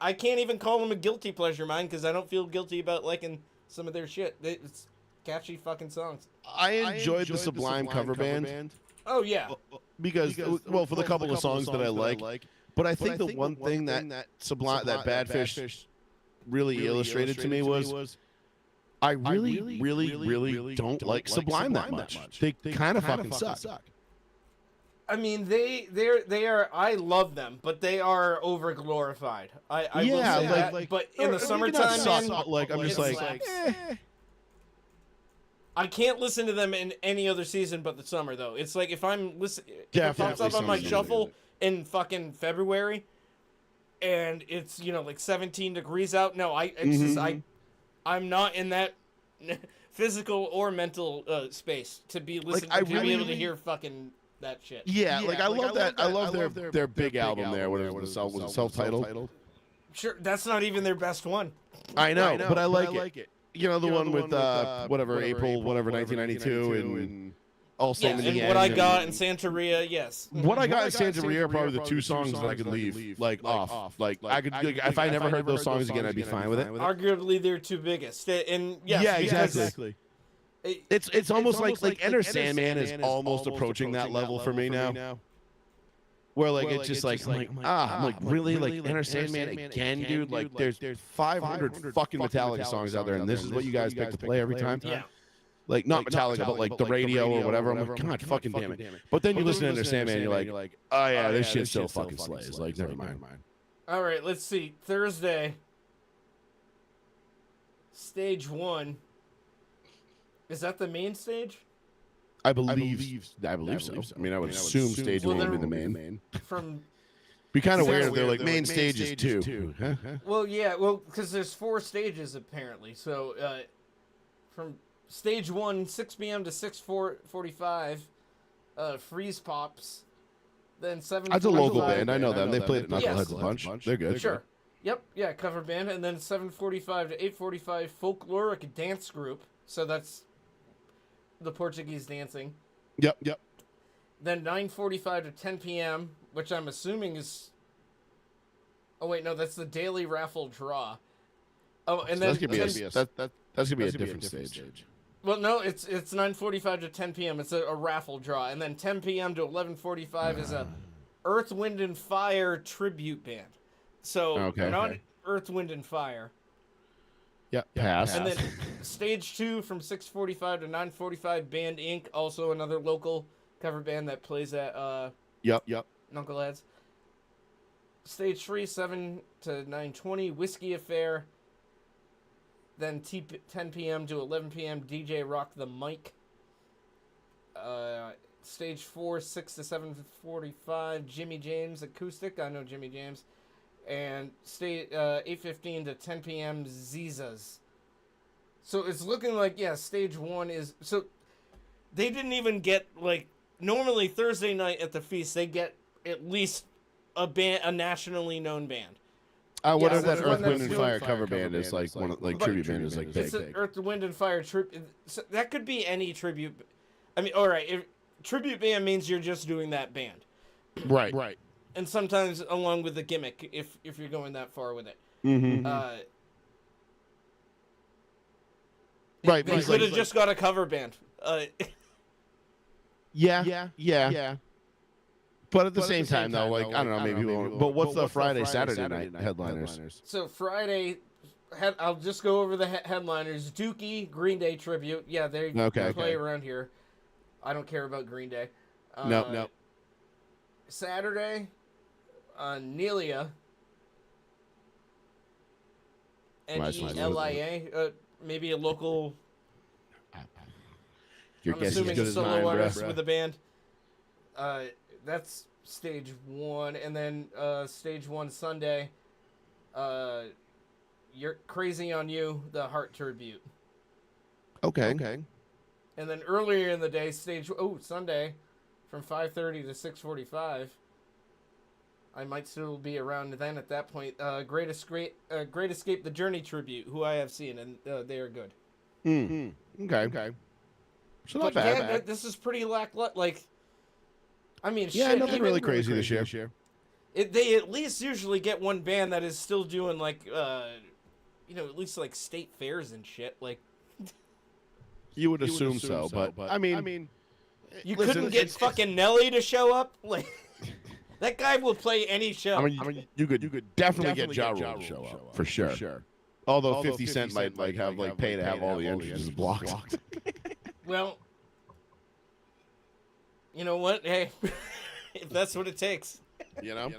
I can't even call them a guilty pleasure, mine, because I don't feel guilty about liking some of their shit. It's catchy fucking songs. I enjoyed the Sublime cover band. Oh, yeah. Because well, for the couple of songs that I like. But I think the one thing that Sublime, that Badfish really illustrated to me was I really don't like Sublime that much. They kind of fucking suck. I mean, they are. I love them, but they are over glorified. I will say that. But in the summertime, man, like I'm just like, I can't listen to them in any other season but the summer, though. It's like if I'm listening, if it pops up on my shuffle in fucking February, and it's like 17 degrees out. No, I'm not in that physical or mental space to be listening to be able to hear fucking that shit. Yeah, like I love that. I love their big album there. Whatever was it self-titled? Sure, that's not even their best one. I know, but I like it. You know, the one with April 1992 and also and What I Got in Santeria, yes. What I Got in Santeria are probably the two songs that I could leave like off. Like I could, if I never heard those songs again, I'd be fine with it. Arguably their two biggest, and yeah, exactly. It's almost like Enter Sandman is almost approaching that level for me now. Where like it's just like I'm like really like Enter Sandman again, dude. Like there's 500 fucking Metallica songs out there, and this is what you guys pick to play every time. Yeah. Like not Metallica, but like the radio or whatever. I'm like, God, fucking damn it. But then you listen to Enter Sandman, you're like, oh yeah, this shit still fucking slays. Like never mind. All right, let's see. Thursday, stage 1. Is that the main stage? I believe so. I mean, I would assume stage 1 would be the main. From be kind of weird if they're like main stage is 2. Huh? Well, yeah, because there's 4 stages apparently. So from stage 1, 6 p.m. to 6:45, Freeze Pops. Then 7. That's a local band. I know them. They played at Knuckleheads a bunch. They're good. Sure. Yep. Yeah, cover band. And then 7:45 to 8:45, folkloric dance group. So that's the Portuguese dancing. Yep. Then 9:45 to 10 p.m., which I'm assuming is. Oh wait, no, that's the daily raffle draw. Oh, and so then that's gonna be a different stage. Well, no, it's 9:45 to 10 p.m. It's a raffle draw, and then 10 p.m. to 11:45 is a Earth, Wind, and Fire tribute band. So not Earth, Wind, and Fire. Yeah, pass. And then stage 2 from 6:45 to 9:45, Band Inc., also another local cover band that plays at Yep. Knuckleheads. Stage 3, 7 to 9:20, Whiskey Affair. Then 10 p.m. to 11 p.m., DJ Rock the Mic. Stage 4, 6 to 7:45, Jimmy James Acoustic. I know Jimmy James. And 8:15 to 10 p.m. Zizas. So it's looking like stage 1 is so they didn't even get like normally Thursday night at the feast they get at least a nationally known band. Whatever that Earth, Wind, and Fire cover band is like one like tribute band is like big. It's an Earth, Wind, and Fire tribute. So that could be any tribute. I mean, all right, if tribute band means you're just doing that band. Right. And sometimes along with the gimmick, if you're going that far with it. Mm-hmm. Right. They could have just got a cover band. Yeah. But at the same time, though, like I don't know, maybe people won't. But what's the Friday, Saturday night headliners? So Friday, I'll just go over the headliners. Dookie, Green Day tribute. Yeah, they play around here. I don't care about Green Day. No. Saturday, Nelia. Nelia. Maybe a local. Your I'm guess is assuming good a as solo mine, artist bro. with a band. That's stage 1, and then stage 1 Sunday, You're Crazy on You, the Heart Tribute. Okay. And then earlier in the day, Sunday, from 5:30 to 6:45. I might still be around then at that point. Great Escape, the Journey Tribute, who I have seen, and they are good. Okay. So not But bad. yeah, this is pretty lackluster. Like, I mean, Yeah, shit, nothing really crazy this year. They at least usually get one band that is still doing like, at least like state fairs and shit. Like, You would assume so, but I mean, you listen, couldn't get fucking Nelly to show up. Like, that guy will play any show. I mean, you could definitely get Ja Rule to show up for sure. Although 50 Cent might have pay to have all the entrances blocked. Well, you know what? Hey, if that's what it takes. You know.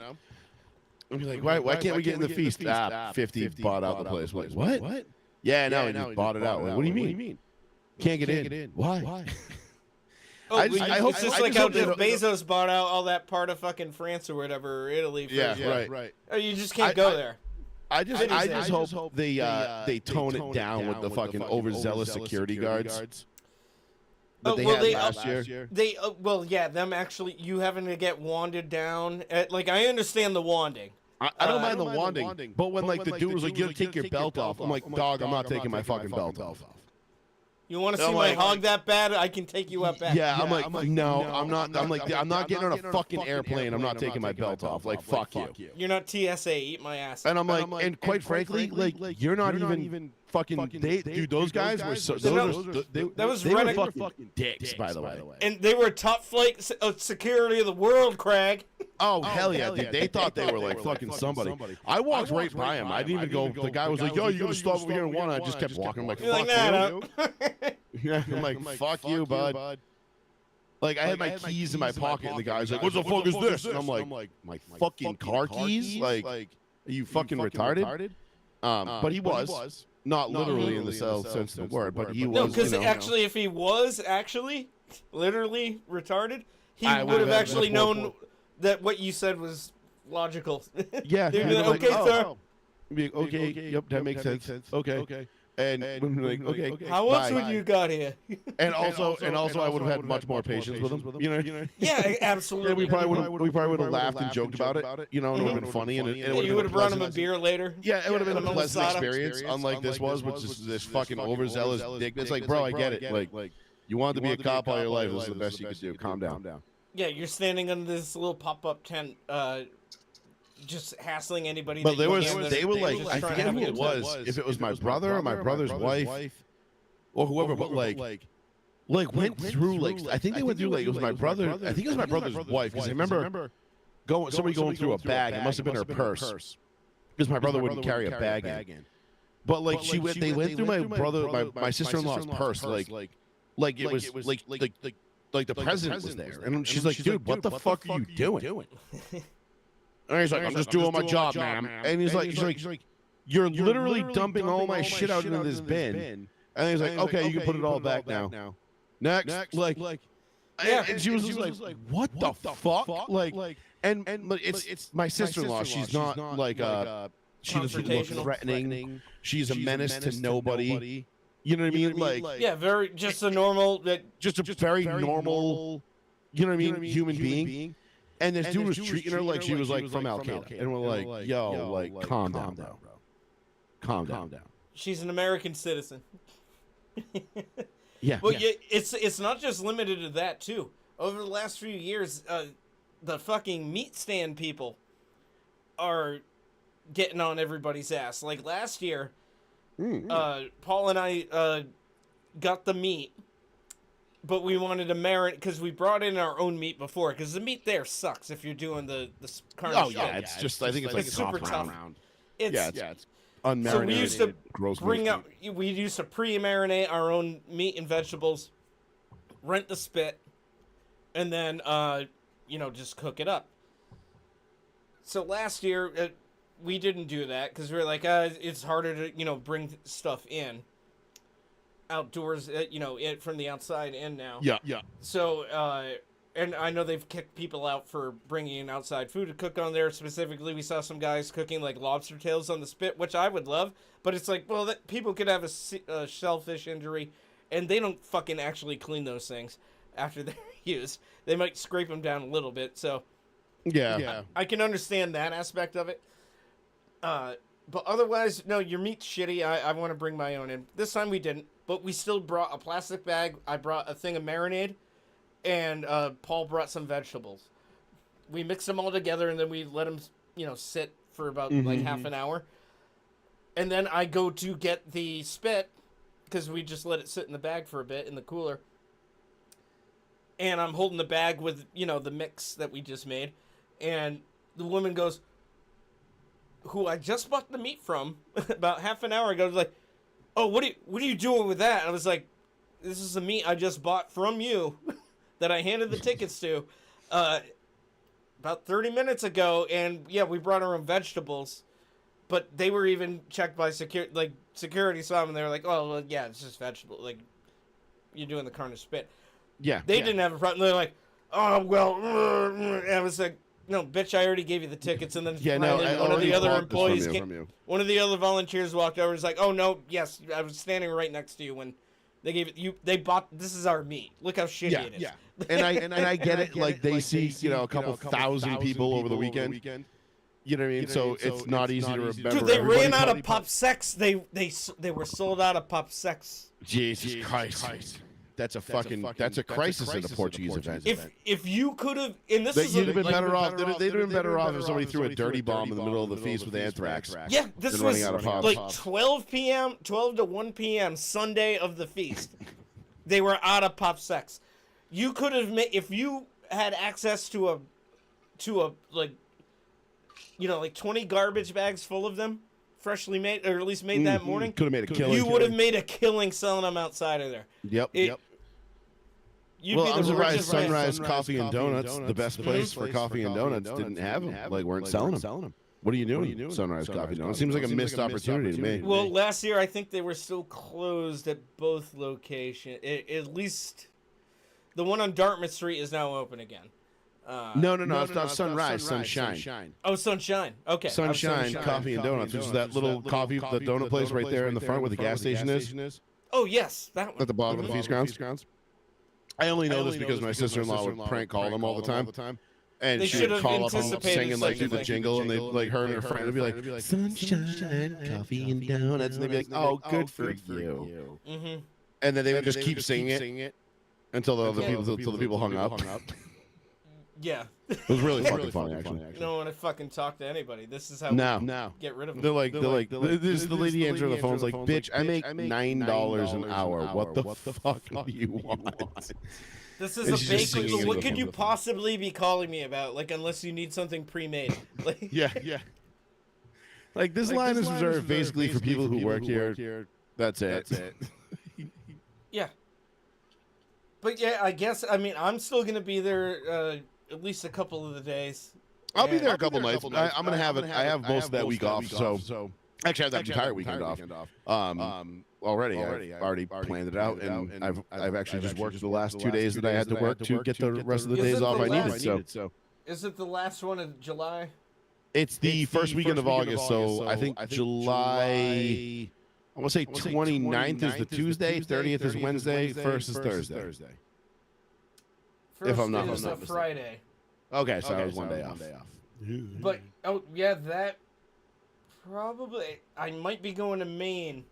I'd be like, why can't we get in the feast? 50 bought out the place. Like, what? Yeah, no, he just bought it out. Like, what do you mean? Can't get in. Why? Oh, I hope it's just like how Jeff Bezos bought out all that part of fucking France or whatever, or Italy. Right. Oh, you just can't go there. I just hope they tone it down with the fucking overzealous security guards. That they had last year. Them actually, you having to get wanded down. I understand the wanding. I don't mind the wanding, but when the dude was like, "You take your belt off," I'm like, "Dog, I'm not taking my fucking belt off." You want to see my hog that bad? I can take you up back. Yeah, I'm like, no, I'm not. I'm not getting on a fucking airplane. I'm not taking my belt off. Like, fuck you. You're not TSA. Eat my ass. And I'm like, and quite frankly, you're not even fucking. Dude, those guys were so. They were fucking dicks, by the way. And they were top flight security of the world, Craig. Oh, hell yeah, dude. They thought they were like fucking somebody. I walked right by him. I didn't even go. The guy was like, "Yo, you gonna stop over here and one?" I just kept walking. I'm like, "Fuck you." Yeah, I'm like, "Fuck you, bud." Like, I had my keys in my pocket, and the guy's like, "What the fuck is this?" And I'm like, "My fucking car keys? Like, are you fucking retarded?" But he was. Not literally in the sense of the word, but he was. No, because actually, if he was actually literally retarded, he would have actually known that what you said was logical. Yeah. They'd be like, "Okay, sir." Be like, okay, yep, that makes sense. Okay. And like, okay. How else would you got here? And also, I would have had much more patience with him. You know. Yeah, absolutely. Yeah, we probably would have laughed and joked about it. You know, and it would have been funny. And you would have brought him a beer later. Yeah, it would have been a pleasant experience, unlike this was, which is this fucking overzealous dick. It's like, bro, I get it. Like, you wanted to be a cop all your life. This is the best you could do. Calm down. Yeah, you're standing under this little pop-up tent, just hassling anybody. But they were like, I forget who it was. If it was my brother or my brother's wife, or whoever, but went through I think they went through it was my brother. I think it was my brother's wife, because I remember somebody going through a bag. It must have been her purse, because my brother wouldn't carry a bag in. But they went through my brother, my sister-in-law's purse, like it was like the president was there, and she's like, "Dude, what the fuck are you doing?" And he's like, "I'm just doing my job, ma'am." And he's like, "You're literally dumping all my shit out into this bin." And he's like, "Okay, you can put it all back now." Next, and she was just like, "What the fuck?" And it's my sister-in-law. She's not she doesn't look threatening. She's a menace to nobody. You know what I mean? Yeah, very just a normal just a very normal, you know what I mean, human being. And this dude was treating her like she was from Al Qaeda, and we're like, "Yo, calm down, bro. Calm down." She's an American citizen. Yeah. Well, yeah, it's not just limited to that too. Over the last few years, the fucking meat stand people are getting on everybody's ass. Like last year. Paul and I got the meat, but we wanted to marinate because we brought in our own meat before. Because the meat there sucks if you're doing the carne. Oh yeah, it's just I think it's super tough. It's unmarinated. So we used to bring out. We used to pre-marinate our own meat and vegetables, rent the spit, and then just cook it up. So last year. We didn't do that because we were like, it's harder to, bring stuff in outdoors, from the outside in now. Yeah. So and I know they've kicked people out for bringing in outside food to cook on there. Specifically, we saw some guys cooking like lobster tails on the spit, which I would love. But it's like, well, people could have a shellfish injury, and they don't fucking actually clean those things after they're used. They might scrape them down a little bit. So Yeah. I can understand that aspect of it. But otherwise, no, your meat's shitty. I want to bring my own in. This time we didn't, but we still brought a plastic bag. I brought a thing of marinade, and Paul brought some vegetables. We mixed them all together, and then we let them, sit for about like half an hour. And then I go to get the spit, because we just let it sit in the bag for a bit in the cooler. And I'm holding the bag with, the mix that we just made. And the woman goes, who I just bought the meat from about half an hour ago, was like, oh, what are you doing with that? And I was like, this is the meat I just bought from you that I handed the tickets to about 30 minutes ago. And yeah, we brought our own vegetables, but they were even checked by security. Like, security saw them and they were like, oh, well, yeah, it's just vegetable. Like, you're doing the carne spit. Yeah. They didn't have a problem. They're like, oh, well, and I was like, no, bitch, I already gave you the tickets. And then one of the other employees, one of the other volunteers walked over and was like, oh, no, yes, I was standing right next to you when they gave it. They bought, this is our meat. Look how shitty it is. Yeah. And I get it. Like, they see, a couple thousand people over the weekend. You know what I mean? So it's not easy to remember. Dude, they ran out of Pop Sex. They were sold out of Pop Sex. Jesus Christ. That's a crisis in the Portuguese event. If you could have, and this is you'd have been better off. They'd have been better off if somebody threw a dirty bomb in the middle of the feast with anthrax. Yeah, this was like 12 to 1 p.m. Sunday of the feast. They were out of Pop Sex. You could have made, if you had access to a like 20 garbage bags full of them, freshly made, or at least made that morning. Could have made a killing. You would have made a killing selling them outside of there. Yep. I'm surprised Sunrise Coffee and Donuts, the best place for coffee and donuts, didn't have them. Like, weren't selling them. What are you doing? Sunrise Coffee and Donuts. Seems like a missed opportunity to me. Well, last year I think they were still closed at both locations. At least the one on Dartmouth Street is now open again. No, it's not Sunrise, Sunshine. Oh, Sunshine. Okay. Sunshine Coffee and Donuts, which is that little coffee, the donut place right there in the front where the gas station is. Oh, yes, that one. At the bottom of the feast grounds. I only know this because my sister-in-law would prank call them all the time. And she would call up and singing like through the jingle, and they like her and her friend would be like, "Sunshine, coffee and donuts," and they'd be like, "Oh, good for you." And then they would just keep singing it until the people hung up. Yeah. It was really fucking funny, actually. You don't want to fucking talk to anybody. This is how we get rid of them. They're like, the lady answering the phone's like, "Bitch, I make $9 an hour. What the fuck do you want?" This is a bakery. What could you possibly be calling me about? Like, unless you need something pre-made. Like, yeah. Like, this line is reserved basically for people who work here. That's it. Yeah. But yeah, I guess, I'm still going to be there at least a couple of the days. I'll be there a couple nights. I'm going to have it. I have most of that week off, so actually I have that entire weekend off. Already. I've already planned it out, and I've actually just worked the last 2 days that I had to work to get the rest of the days off I needed. So is it the last one of July? It's the first weekend of August, so I think July, I want to say 29th is the Tuesday, 30th is Wednesday, 1st is Thursday. If I'm not mistaken. Friday. Okay, so I was one day off. But that probably, I might be going to Maine.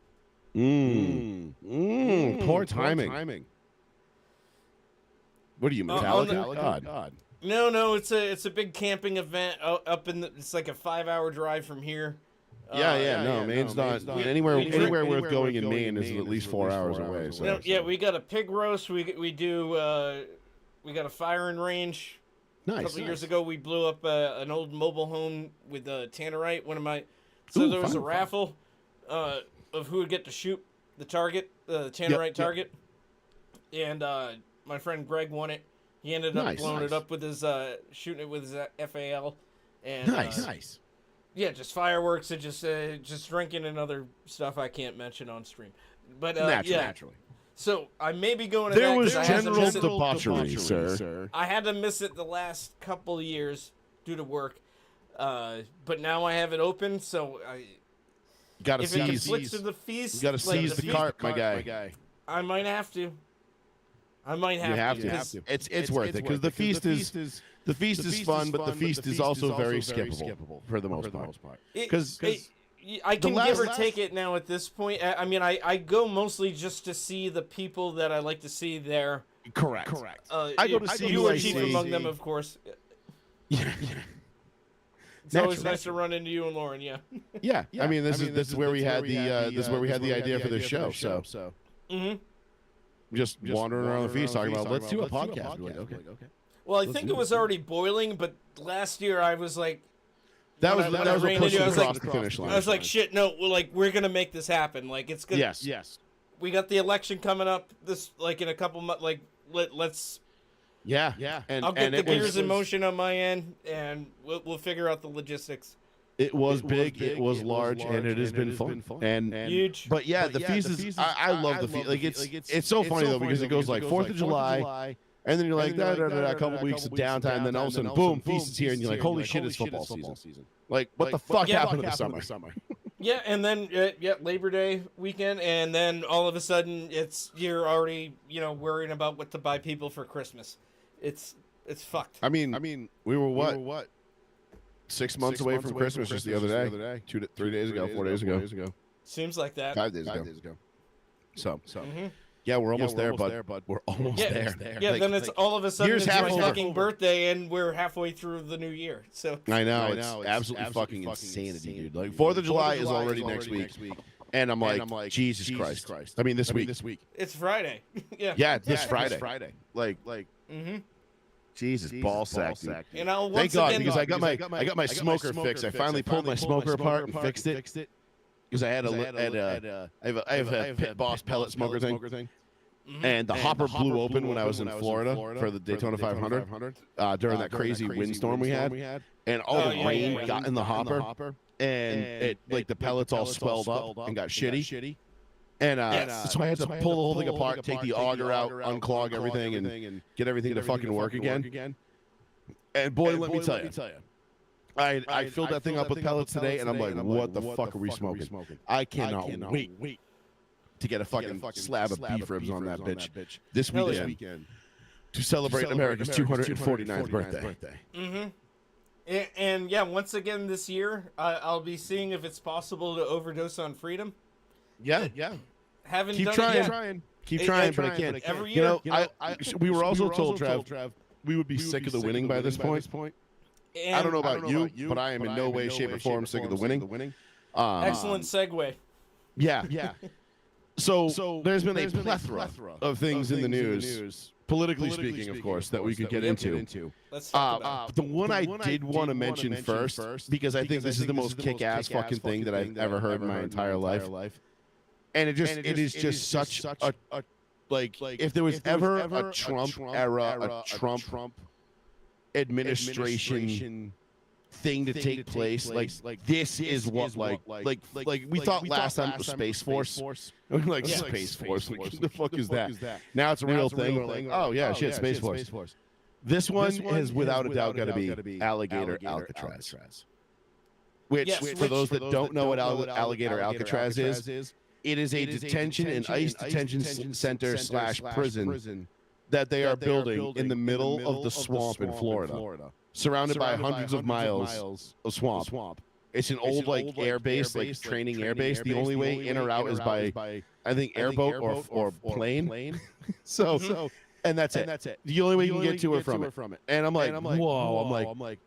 Poor timing. What are you, Metallica? God. No, it's a big camping event up in it's like a 5-hour drive from here. Maine's not anywhere worth going in Maine is at least 4 hours away. So. We got a pig roast. We do we got a firing range. Nice. A couple years ago, we blew up an old mobile home with tannerite. There was a raffle of who would get to shoot the target, the tannerite target, and my friend Greg won it. He ended up blowing it up with his shooting it with his FAL. And nice. Yeah, just fireworks and just drinking and other stuff I can't mention on stream. But naturally. So I may be going to There that was 'cause I had to general miss it. debauchery, sir. I had to miss it the last couple of years due to work, but now I have it open. So Gotta if it seize. conflicts with the feast, You gotta seize the cart, my guy. I might have to. I might You have have to. to. 'cause It's worth it because the feast is fun, but the feast is also very skippable for the most part. Because I can last- give or take it now at this point. I mean, I go mostly just to see the people that I like to see there. correct. I go to see you are chief UAC. among them, of course. Yeah. It's always nice to run into you and Lauren. Yeah. Yeah. I mean, this is where we had the idea for this show. So just wandering around the feast talking about let's do a podcast. We're like, okay. Well, I think it was already boiling, but last year I was like, That When was I a ran push into it, I was across like- the finish line. I was like, shit, no, we're gonna make this happen. Like, it's gonna. Yes. We got the election coming up in a couple months. Like, let's. Yeah. And I'll get and the it was- gears in motion on my end, and we'll figure out the logistics. It was big, it was large, and it has been fun. And Huge. But yeah, the feast is. I love the feast. Like it's so funny though because it goes like 4th of July, and then you're like a couple weeks of downtime, and then all of a sudden, boom, feast is here, and you're like, holy shit, it's football season. Like, what the fuck happened to the summer? Yeah, and then Labor Day weekend, and then all of a sudden you're already worrying about what to buy people for Christmas. It's fucked. I mean, we were what? 6 months away from Christmas just the other day. 3 days ago, 4 days ago. Seems like that. 5 days ago. So Mhm. yeah, we're almost there, bud. We're almost Yeah, there. yeah. Like- Then it's all of a sudden year's it's half my over. fucking birthday, and we're halfway through the new year. So I know, it's absolutely fucking insanity, dude. Like 4th of July is already next week, and I'm like, Jesus Christ. I mean, this week. it's Friday. Yeah. Yeah, this Friday. Like, Mm-hmm. Jesus, ball sack, dude. And I'll Thank once God, again. because I got my smoker fixed. I finally pulled my smoker apart and fixed it because I have a Pit Boss pellet smoker thing, Mhm. and the hopper blew open when I was in Florida for the Daytona 500 during that crazy windstorm we had, and all the rain got in the hopper, and it like the pellets all swelled up and got shitty. And so I had to pull the whole thing apart, take the auger out, unclog everything, and get everything to fucking work again. And boy, let me tell you, I filled that thing up with pellets today, and I'm like, what the fuck are we smoking? I cannot wait to get a fucking slab of beef ribs on that bitch this Hell yeah. weekend to celebrate America's 249th birthday. Mm-hmm. And yeah, once again this year, I'll be seeing if it's possible to overdose on freedom. Yeah. Haven't Keep done trying. it yet. Keep trying, but I can't. Every You year. know, we were also told, Trav, we would be sick of the winning by this point. And I don't know about you, but I am in no way, shape, or form sick of the winning. excellent segue. Yeah. So there's been a plethora of things in the news, politically speaking, of course, that we could get into. Let's talk about The one I did want to mention first, because I think this is the most kick-ass fucking thing that I've ever heard in my entire life. And it is just such a like if there was ever a Trump era, a Trump administration thing to take place, like this is what like we thought last time it was Space Force. We're like Space Force, like, what the fuck is that? Now it's a real thing. We're like, oh yeah, shit, Space Force. This one has without a doubt got to be Alligator Alcatraz. Which, for those that don't know what Alligator Alcatraz is, it is a detention and ICE detention center / prison that they are building in the middle of the swamp in Florida, surrounded by hundreds of miles of swamp. It's an old like air base, like training air base. The only way in or out is by I think airboat or plane. So and that's it. The only way you can get to it from it. And I'm like, whoa! I'm like.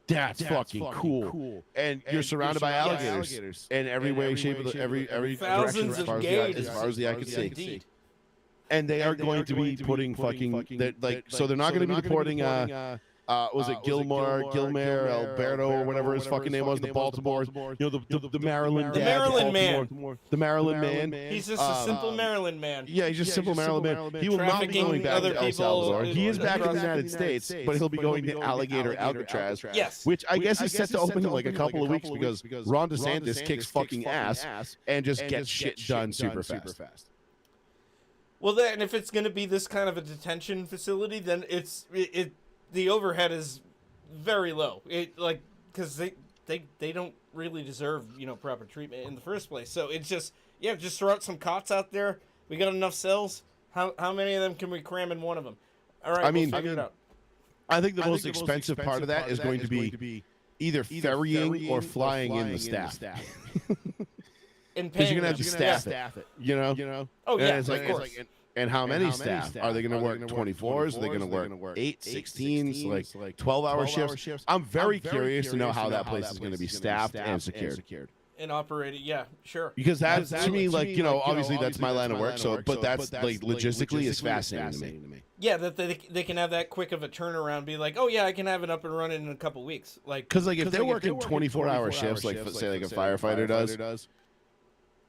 That's fucking cool. And you're surrounded by alligators in every way, shape, of every direction Thousands as far of as the eye can see. Indeed. And they are going to be putting fucking so they're not going to be deporting was it Gilmore, Alberto, or whatever his fucking name was, the Baltimore, the Maryland, The Maryland man. the Maryland man. He's just a simple Maryland man. Yeah, he's just simple Maryland man. He will not be Trafficking going back other to El people Salvador. He is back in the across United States, but he'll be going to Alligator Alcatraz. Yes. Which I guess is set to open in like a couple of weeks because Ron DeSantis kicks fucking ass and just gets shit done super fast. Well, then if it's going to be this kind of a detention facility, then the overhead is very low. Because they don't really deserve proper treatment in the first place. So it's just throw out some cots out there. We got enough cells. How many of them can we cram in one of them? All right, we'll figure it out. I think the most expensive part of that is going to be either ferrying or flying in the staff. And because you're gonna have to them. staff it. You know. Oh yeah, and of course. And how many staff? Are they going to work 24s? Are they going to work 8, 16s, like 12-hour shifts? I'm very curious to know how that place is going to be staffed and secured. And operated, yeah, sure. Because that, to me, obviously that's my line of work. So, but that's like logistically is fascinating to me. Yeah, that they can have that quick of a turnaround. Be like, oh yeah, I can have it up and running in a couple weeks. Because if they're working 24-hour shifts, like say like a firefighter does.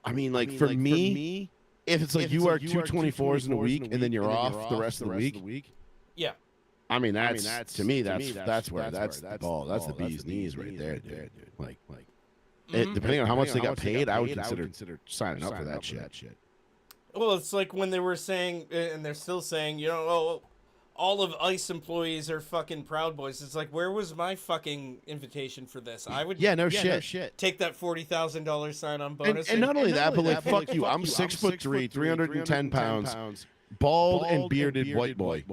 I mean, for me. If it's like you work 2 24s in a week and then you're off the rest of the week, yeah. I mean that's to me that's the ball. That's the bee's knees right there, dude. Like depending on how much they got paid, I would consider signing up for that shit. Well, it's like when they were saying, and they're still saying, all of ICE employees are fucking Proud Boys. It's like, where was my fucking invitation for this? I would no shit. Take that $40,000 sign-on bonus. And not only that, but fuck you. I'm 6'3", 310 pounds, bald and bearded white boy.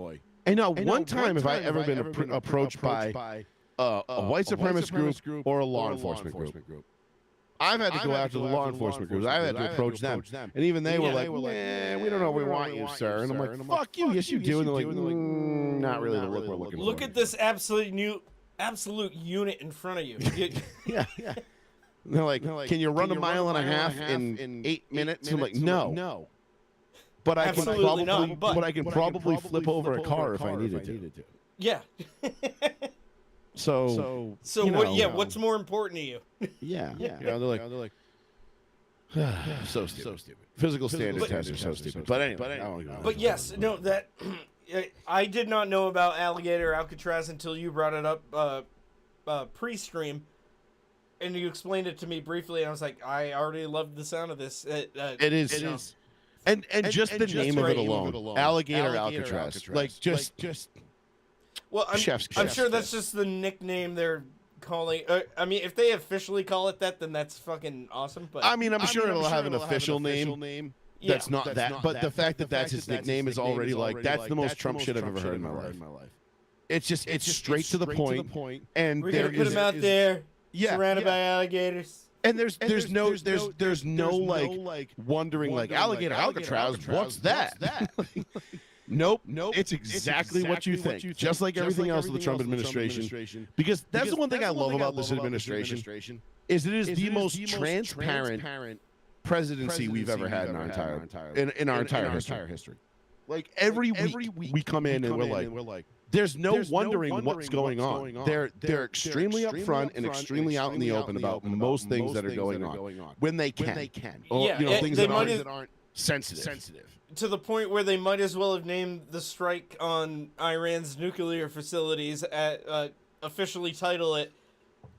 And not one time have I ever been approached by a white supremacist group or a law enforcement group. I've had to go after the law enforcement groups. I've had to approach them. And even they were like, we don't know if we want you, sir. And I'm like, fuck you. Yes, you do. And they're like, not really the look we're looking for. Look at this absolute unit in front of you. Yeah. They're like, can you run a mile and a half in 8 minutes? I'm like, no. But I can probably flip over a car if I needed to. Yeah. So what? What's more important to you? Yeah. They're like, so stupid. Physical standard tests are so stupid. But anyway. But yes, no, that I did not know about Alligator Alcatraz until you brought it up pre-stream, and you explained it to me briefly, and I was like, I already loved the sound of this. It is. And just the name of it alone, Alligator Alcatraz. Like just. Well, I'm sure that's just the nickname they're calling. I mean, if they officially call it that, then that's fucking awesome. But I mean, I'm sure it'll have an official name. That's not that. But the fact that that's his nickname is already like that's the most Trump shit I've ever heard in my life. It's straight to the point. And we're gonna put him out there, surrounded by alligators. And there's no like wondering like Alligator Alcatraz. What's that? Nope. It's exactly what you think. Just like everything else of the Trump administration. Because that's the one thing I love about this administration is it is the most transparent presidency we've ever had in our entire history. Like every week we come in and we're like, there's no wondering what's going on. They're extremely upfront and extremely out in the open about most things that are going on when they can. Things that aren't sensitive. To the point where they might as well have named the strike on Iran's nuclear facilities officially title it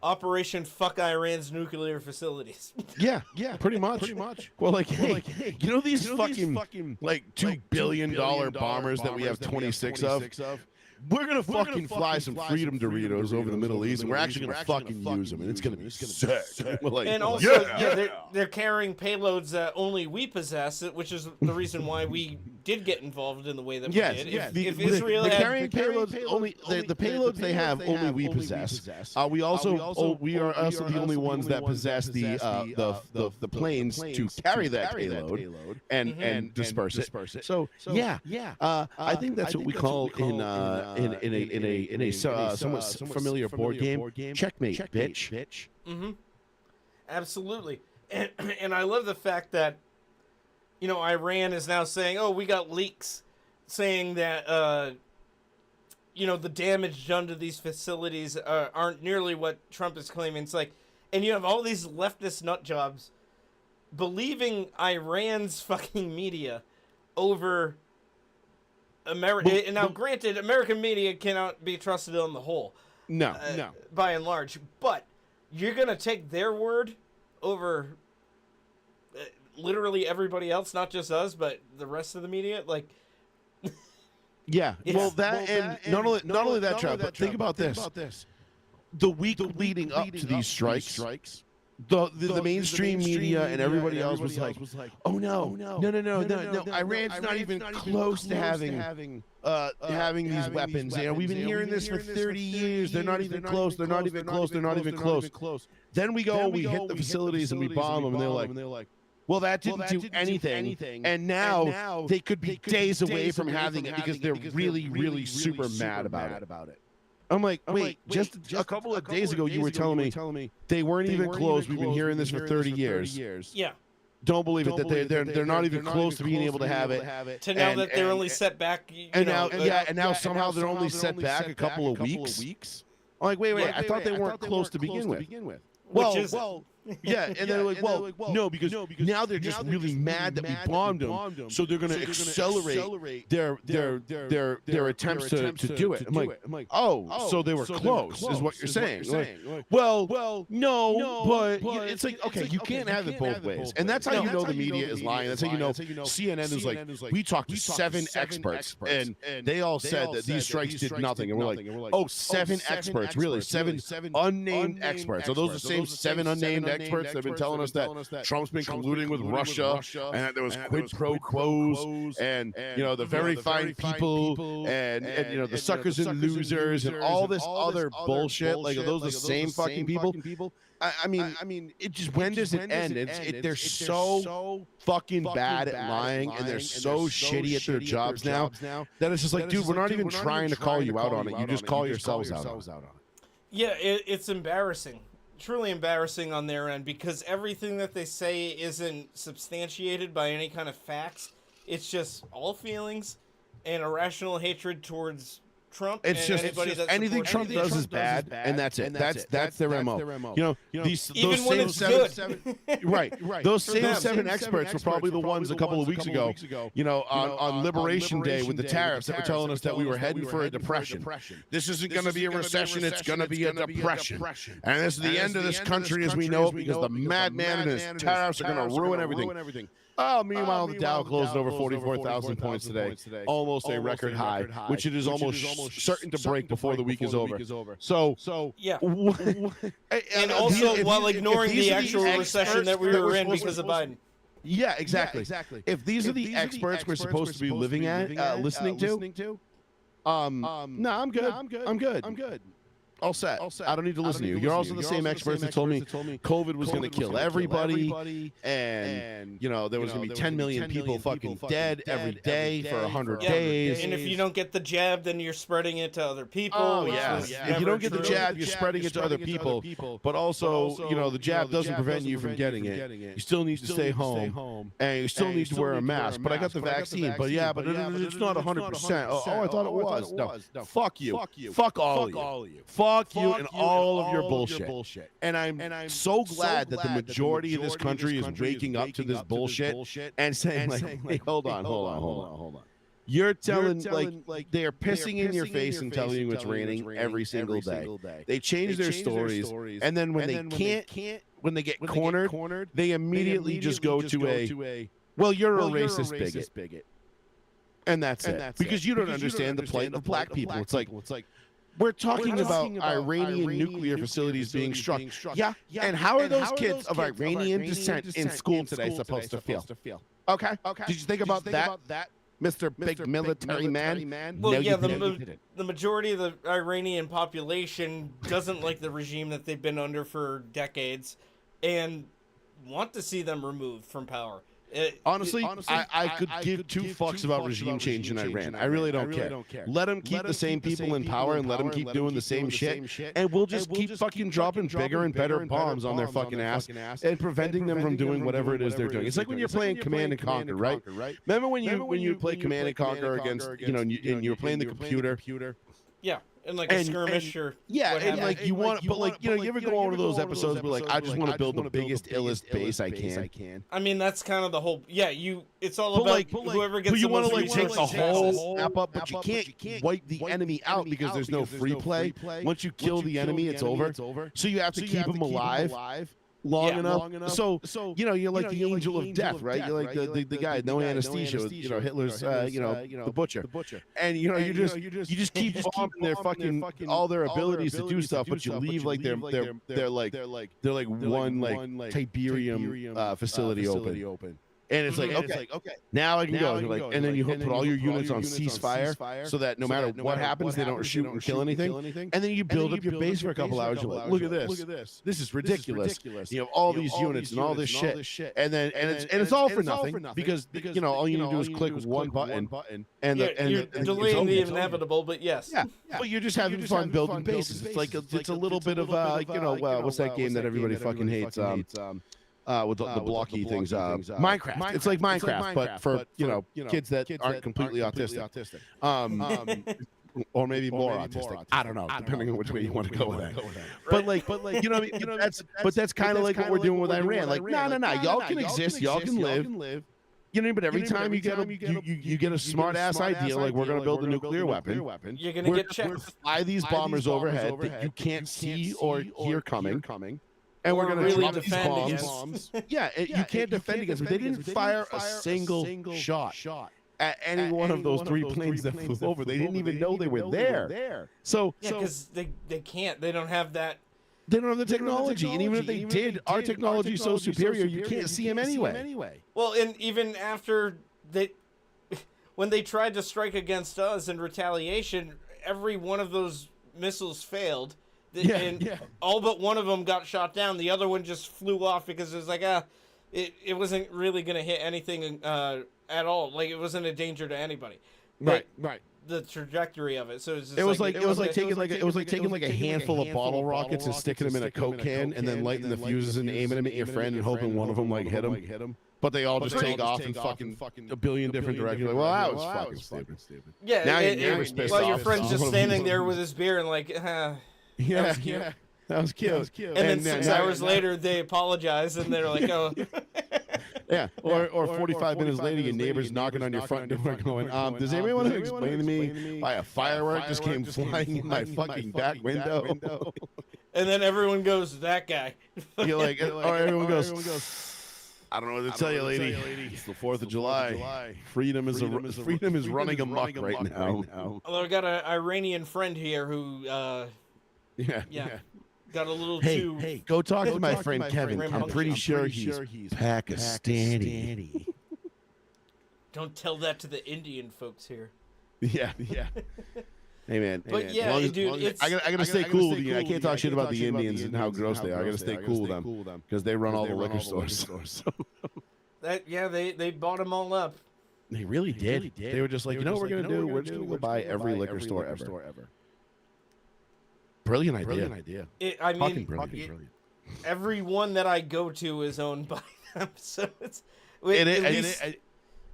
Operation Fuck Iran's Nuclear Facilities. Yeah, pretty much. Well, hey, these fucking $2 billion bombers that we have 26 of? We're gonna fucking fly some Freedom Doritos over the Middle East, and we're actually gonna fucking use them, and it's gonna be sick. And also, they're carrying payloads that only we possess, which is the reason why we did get involved in the way that we did. If Israel had carrying payloads, only the payloads they have only we possess. We are also the only ones that possess the planes to carry that payload and disperse it. So I think that's what we call in a somewhat familiar board game, checkmate, bitch. Mm-hmm. Absolutely, and I love the fact that Iran is now saying, "Oh, we got leaks saying that the damage done to these facilities aren't nearly what Trump is claiming." It's like, and you have all these leftist nut jobs believing Iran's fucking media over America. Now, granted, American media cannot be trusted on the whole. No. By and large. But you're going to take their word over literally everybody else, not just us, but the rest of the media. Like, Yeah. It's- Well, not only that, Trav, but think about this. The week leading up to these strikes, the mainstream media and everybody else was like, oh no, Iran's not even close to having these weapons. You know, we've been hearing this for 30 years. They're not even close. They're not even close. Then we go, we hit the facilities and we bomb them, and they're like, well, that didn't do anything. And now they could be days away from having it because they're really super mad about it. I'm like, wait, just a couple of days ago, you were telling me they weren't even close. We've been hearing this for 30 years. yeah. Don't believe it that they're not even close to being able to have it. To now that they're only set back, And now somehow they're only set back a couple of weeks. I'm like, wait, I thought they weren't close to begin with. Well, yeah, and they're like, no, because now they're just really mad that we bombed them, so they're going to accelerate their attempts to do it. I'm like, oh, so they were close, is what you're saying. Well, no, but it's like, okay, you can't have it both ways, and that's how you know the media is lying. That's how you know CNN is like, we talked to 7 experts, and they all said that these strikes did nothing, and we're like, oh, 7 experts, really, 7 unnamed experts. Are those the same 7 unnamed experts that have been telling us that Trump's been colluding with Russia and that there was quid pro quos and the very fine people and the suckers and losers and all this other bullshit? Like, are those the same fucking people? I mean, it just, when does it end? They're so fucking bad at lying, and they're so shitty at their jobs now that it's just like, dude, we're not even trying to call you out on it. You just call yourselves out on it. Yeah, it's embarrassing. Truly embarrassing on their end, because everything that they say isn't substantiated by any kind of facts. It's just all feelings and irrational hatred towards Trump. It's and just anything Trump does is bad, and that's it. That's their MO. Those even when it's good. Right. Those same them. 7 experts were probably the ones a couple of weeks ago, on Liberation Day with the tariffs that were telling us that we were heading for a depression. This isn't going to be a recession, it's going to be a depression. And this is the end of this country as we know it, because the madman and his tariffs are going to ruin everything. Oh, meanwhile, the Dow closed over 44,000 points today, almost a record high, which it is almost certain to break before the week is over. So yeah. And also, while ignoring the actual recession that we were in because of Biden. Yeah, exactly. If these are the experts we're supposed to be living at, listening to, no, I'm good. All set. I don't need to listen to you. You're also the same experts that told me COVID was going to kill everybody, and there was going to be 10 million people fucking dead every day for 100 days. And if you don't get the jab, then you're spreading it to other people. Oh yeah. If you don't get the jab, you're spreading it to other people. But also, the jab doesn't prevent you from getting it. You still need to stay home, and you still need to wear a mask. But I got the vaccine. But it's not 100%. Oh, I thought it was. No, fuck you. Fuck all of you. Fuck you and all of your bullshit. And I'm so glad that the majority of this country is waking up to this bullshit and saying, like, hey, hold on. You're telling, like they're pissing in your face and telling you it's raining every single day. They change their stories, and then when they get cornered, they immediately just go to a, well, you're a racist bigot. And that's it. Because you don't understand the plight of black people. It's like, we're talking about Iranian nuclear facilities being struck. Yeah. And how are those kids of Iranian descent in school today supposed to feel? Okay. Did you think about that, Mr. Big Military Man? Well, no, yeah, the majority of the Iranian population doesn't like the regime that they've been under for decades and want to see them removed from power. Honestly, I could give two fucks about regime change in Iran. I really don't care. Let them keep the same people in power and let them keep doing the same shit. And we'll just keep fucking dropping bigger and better bombs on their fucking ass and preventing them from doing whatever it is they're doing. It's like when you're playing Command and Conquer, right? Remember when you play Command and Conquer against, and you were playing the computer? Yeah. And like a skirmish or and like you want, but like you ever go on one of those episodes where like I just want to build the biggest, illest base I can. I mean, that's kind of the whole. Yeah, it's all about like, whoever gets. But you want to like take the whole map up, but you can't wipe the enemy out because there's no free play. Once you kill the enemy, it's over. So you have to keep them alive. Yeah. long enough. So you're like the angel of death, right? You're like the guy, no anesthesia. Hitler's, the butcher. And you just keep bombing their fucking all their abilities to do stuff, but you leave like they're like one like Tiberium facility open. And it's like, okay, now I can go. And, and then you put all your units on ceasefire so that no matter what happens, they don't shoot and kill anything. And then you build up your base for a couple hours. You're like, look at this. This is ridiculous. You have all these units and all this shit. And then it's all for nothing because all you need to do is click one button. And you're delaying the inevitable, but yes. Yeah. But you're just having fun building bases. It's like it's a little bit of what's that game that everybody fucking hates? With the blocky things, Minecraft. It's like Minecraft, but for kids that aren't completely autistic, or maybe more autistic. I don't know, depending on which way you want to go with that. But that's kind of like what we're doing with Iran. Like, no, y'all can exist, y'all can live. But every time you get a smart ass idea, like we're gonna build a nuclear weapon, you're gonna get checked. Fly these bombers overhead that you can't see or hear coming. And we're going to really drop these defend bombs. Yeah, you can't defend against them. They didn't fire a single shot at any one of those three planes that flew over. They didn't even know they were there. So because they can't. They don't have that. They don't have the technology. And even if they did, our technology is so superior, you can't see them anyway. Well, and even after when they tried to strike against us in retaliation, every one of those missiles failed. All but one of them got shot down. The other one just flew off because it was like, it wasn't really going to hit anything at all. Like, it wasn't a danger to anybody. Right. The trajectory of it. So it was like taking a handful of bottle rockets and sticking them in a Coke can and then lighting the fuses and aiming them at your friend and hoping one of them hit him. But they all just take off in fucking a billion different directions. Like, well, that was fucking stupid. Yeah. Now your neighbor's pissed off. While your friend's just standing there with his beer and like, that was cute. And then 6 hours later, they apologize and they're like, oh. Yeah, or 45 minutes later, your neighbor's knocking on your front door going, does anybody want to explain to me why a firework just came flying in my fucking back window? And then everyone goes, that guy. You're like, or everyone goes, I don't know what to tell you, lady. It's the 4th of July. Freedom is running amok right now. Although I got an Iranian friend here who, yeah. Got a little too. Hey, go talk to my friend Kevin. I'm pretty sure he's Pakistani. Don't tell that to the Indian folks here. Yeah. Hey man. But dude, I gotta stay cool with you. I can't talk shit about the Indians and how gross they are. I gotta stay cool with them because they run all the liquor stores. They bought them all up. They really did. They were just like, you know what we're gonna do? We're just gonna go buy every liquor store ever. Brilliant idea. Brilliant. Every one that I go to is owned by them, so it's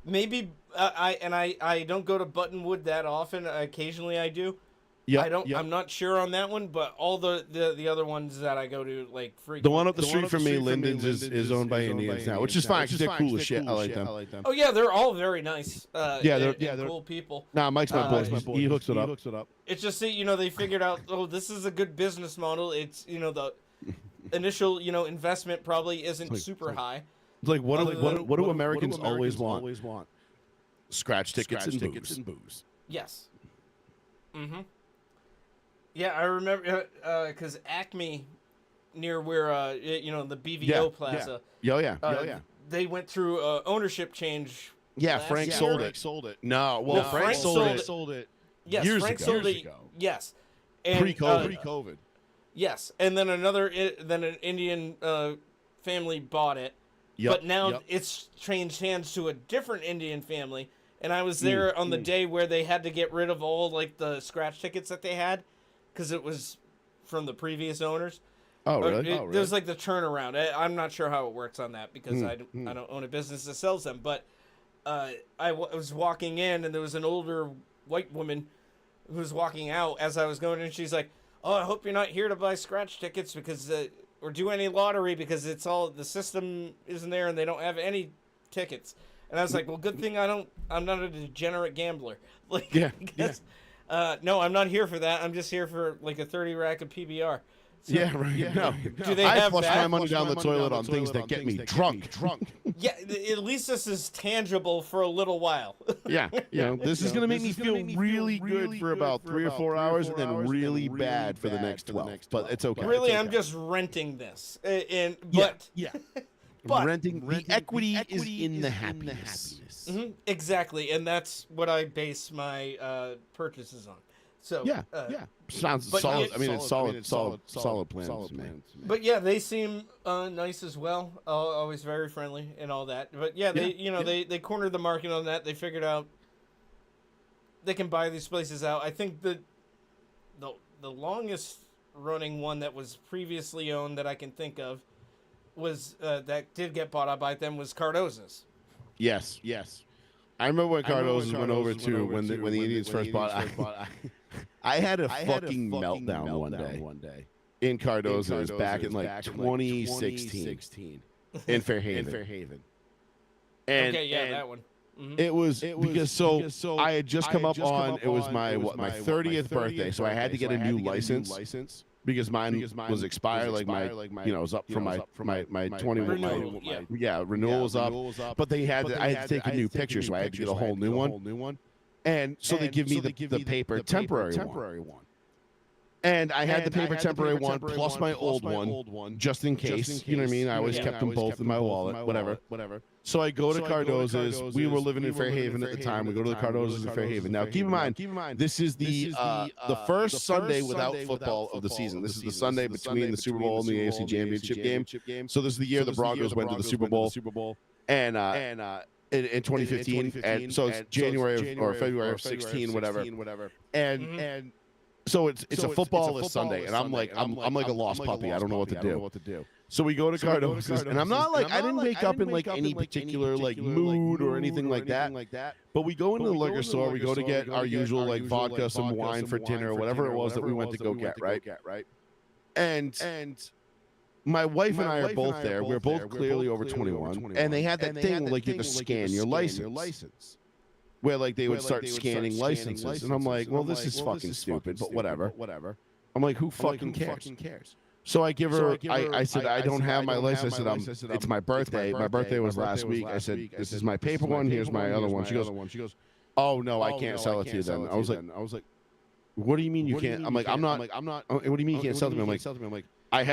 maybe I don't go to Buttonwood that often. Occasionally I do. Yeah, I'm not sure on that one, but all the other ones that I go to like frequently. The one up the street from me, Linden's, is owned by Indians now, which is fine because they're cool as shit. I like them. Oh yeah, they're all very nice. They're cool people. Nah, Mike's my boy. He hooks it up. It's just that they figured out, this is a good business model. It's the initial investment probably isn't super high. It's like what do Americans always want? Scratch tickets and booze. Yes. Mm-hmm. Yeah, I remember because Acme, near where the BVO Plaza. Yeah. They went through ownership change. Yeah, Frank sold it. No, Frank sold it. Yes, Frank sold it. Yes, and pre-COVID. Yes, and then an Indian family bought it. Yep, but now it's changed hands to a different Indian family. And I was there on the day where they had to get rid of all like the scratch tickets that they had because it was from the previous owners. Oh, really? There's like the turnaround. I'm not sure how it works on that because I don't own a business that sells them. But I was walking in and there was an older white woman who was walking out as I was going in. And she's like, "Oh, I hope you're not here to buy scratch tickets because or do any lottery because it's all the system isn't there and they don't have any tickets." And I was like, well, good thing I'm not a degenerate gambler. No, I'm not here for that. I'm just here for like a 30 rack of PBR. Yeah, right. No. Do they I have flush that? my money down the toilet on things that get me drunk. Yeah, at least this is tangible for a little while. Yeah, this is gonna make me feel really good for about 3 or 4 hours, and then really bad for the next 12. But it's okay. Really, I'm just renting this, But But- renting the equity is in the happiness. exactly, and that's what I base my purchases on. So Yeah. Sounds but solid. it- I mean, it's solid plan. to me. But yeah, they seem nice as well. Always very friendly and all that. But yeah, they cornered the market on that. They figured out they can buy these places out. I think the longest running one that was previously owned that I can think of was that did get bought out by them was Cardozo's. Yes. I remember when Cardozo's went over to when the Indians first bought. I had a fucking meltdown one day in Cardozo's back in like 2016 in Fairhaven. And, Okay, yeah, and that one. it was because I had just come up on it was my 30th birthday, so I had to get a new license because mine was expired, like my it was up from my 20 Renewal, renewal was up, but I had to take a new picture, so I had to get a whole new one. And so they give me the paper temporary one. And I had the paper temporary one plus my old one, just in case. You know what I mean? I always kept them both in my wallet, whatever. So I go to Cardozo's. We were living in Fairhaven at the time. We go to the Cardozo's in Fairhaven. Now, keep in mind, this is the first Sunday without football of the season. This is the Sunday between the Super Bowl and the AFC Championship game. So this is the year the Broncos went to the Super Bowl. And in 2015, and so it's January or February of 16, whatever. And so it's a footballless Sunday, and I'm like a lost puppy. I don't know what to do. So we go to Cardozo's, and I'm not like I didn't wake up in like any particular like mood or anything like that. But we go into the liquor store. We go to get our usual like vodka, some wine for dinner, or whatever it was that we went to go get, right? And my wife and I are both there. We're both clearly over 21, and they had that thing like you had to scan your license. Where like they would start scanning licenses, and I'm like, well, this is fucking stupid, but whatever. I'm like, who fucking cares? So I give her, I said, I don't have my license, and it's my birthday. My birthday was last week. I said, this is my paper one. Here's my other one. She goes, oh no, I can't sell it to you then. I was like, what do you mean you can't? I'm like, I'm not. What do you mean you can't sell it to me? I'm like,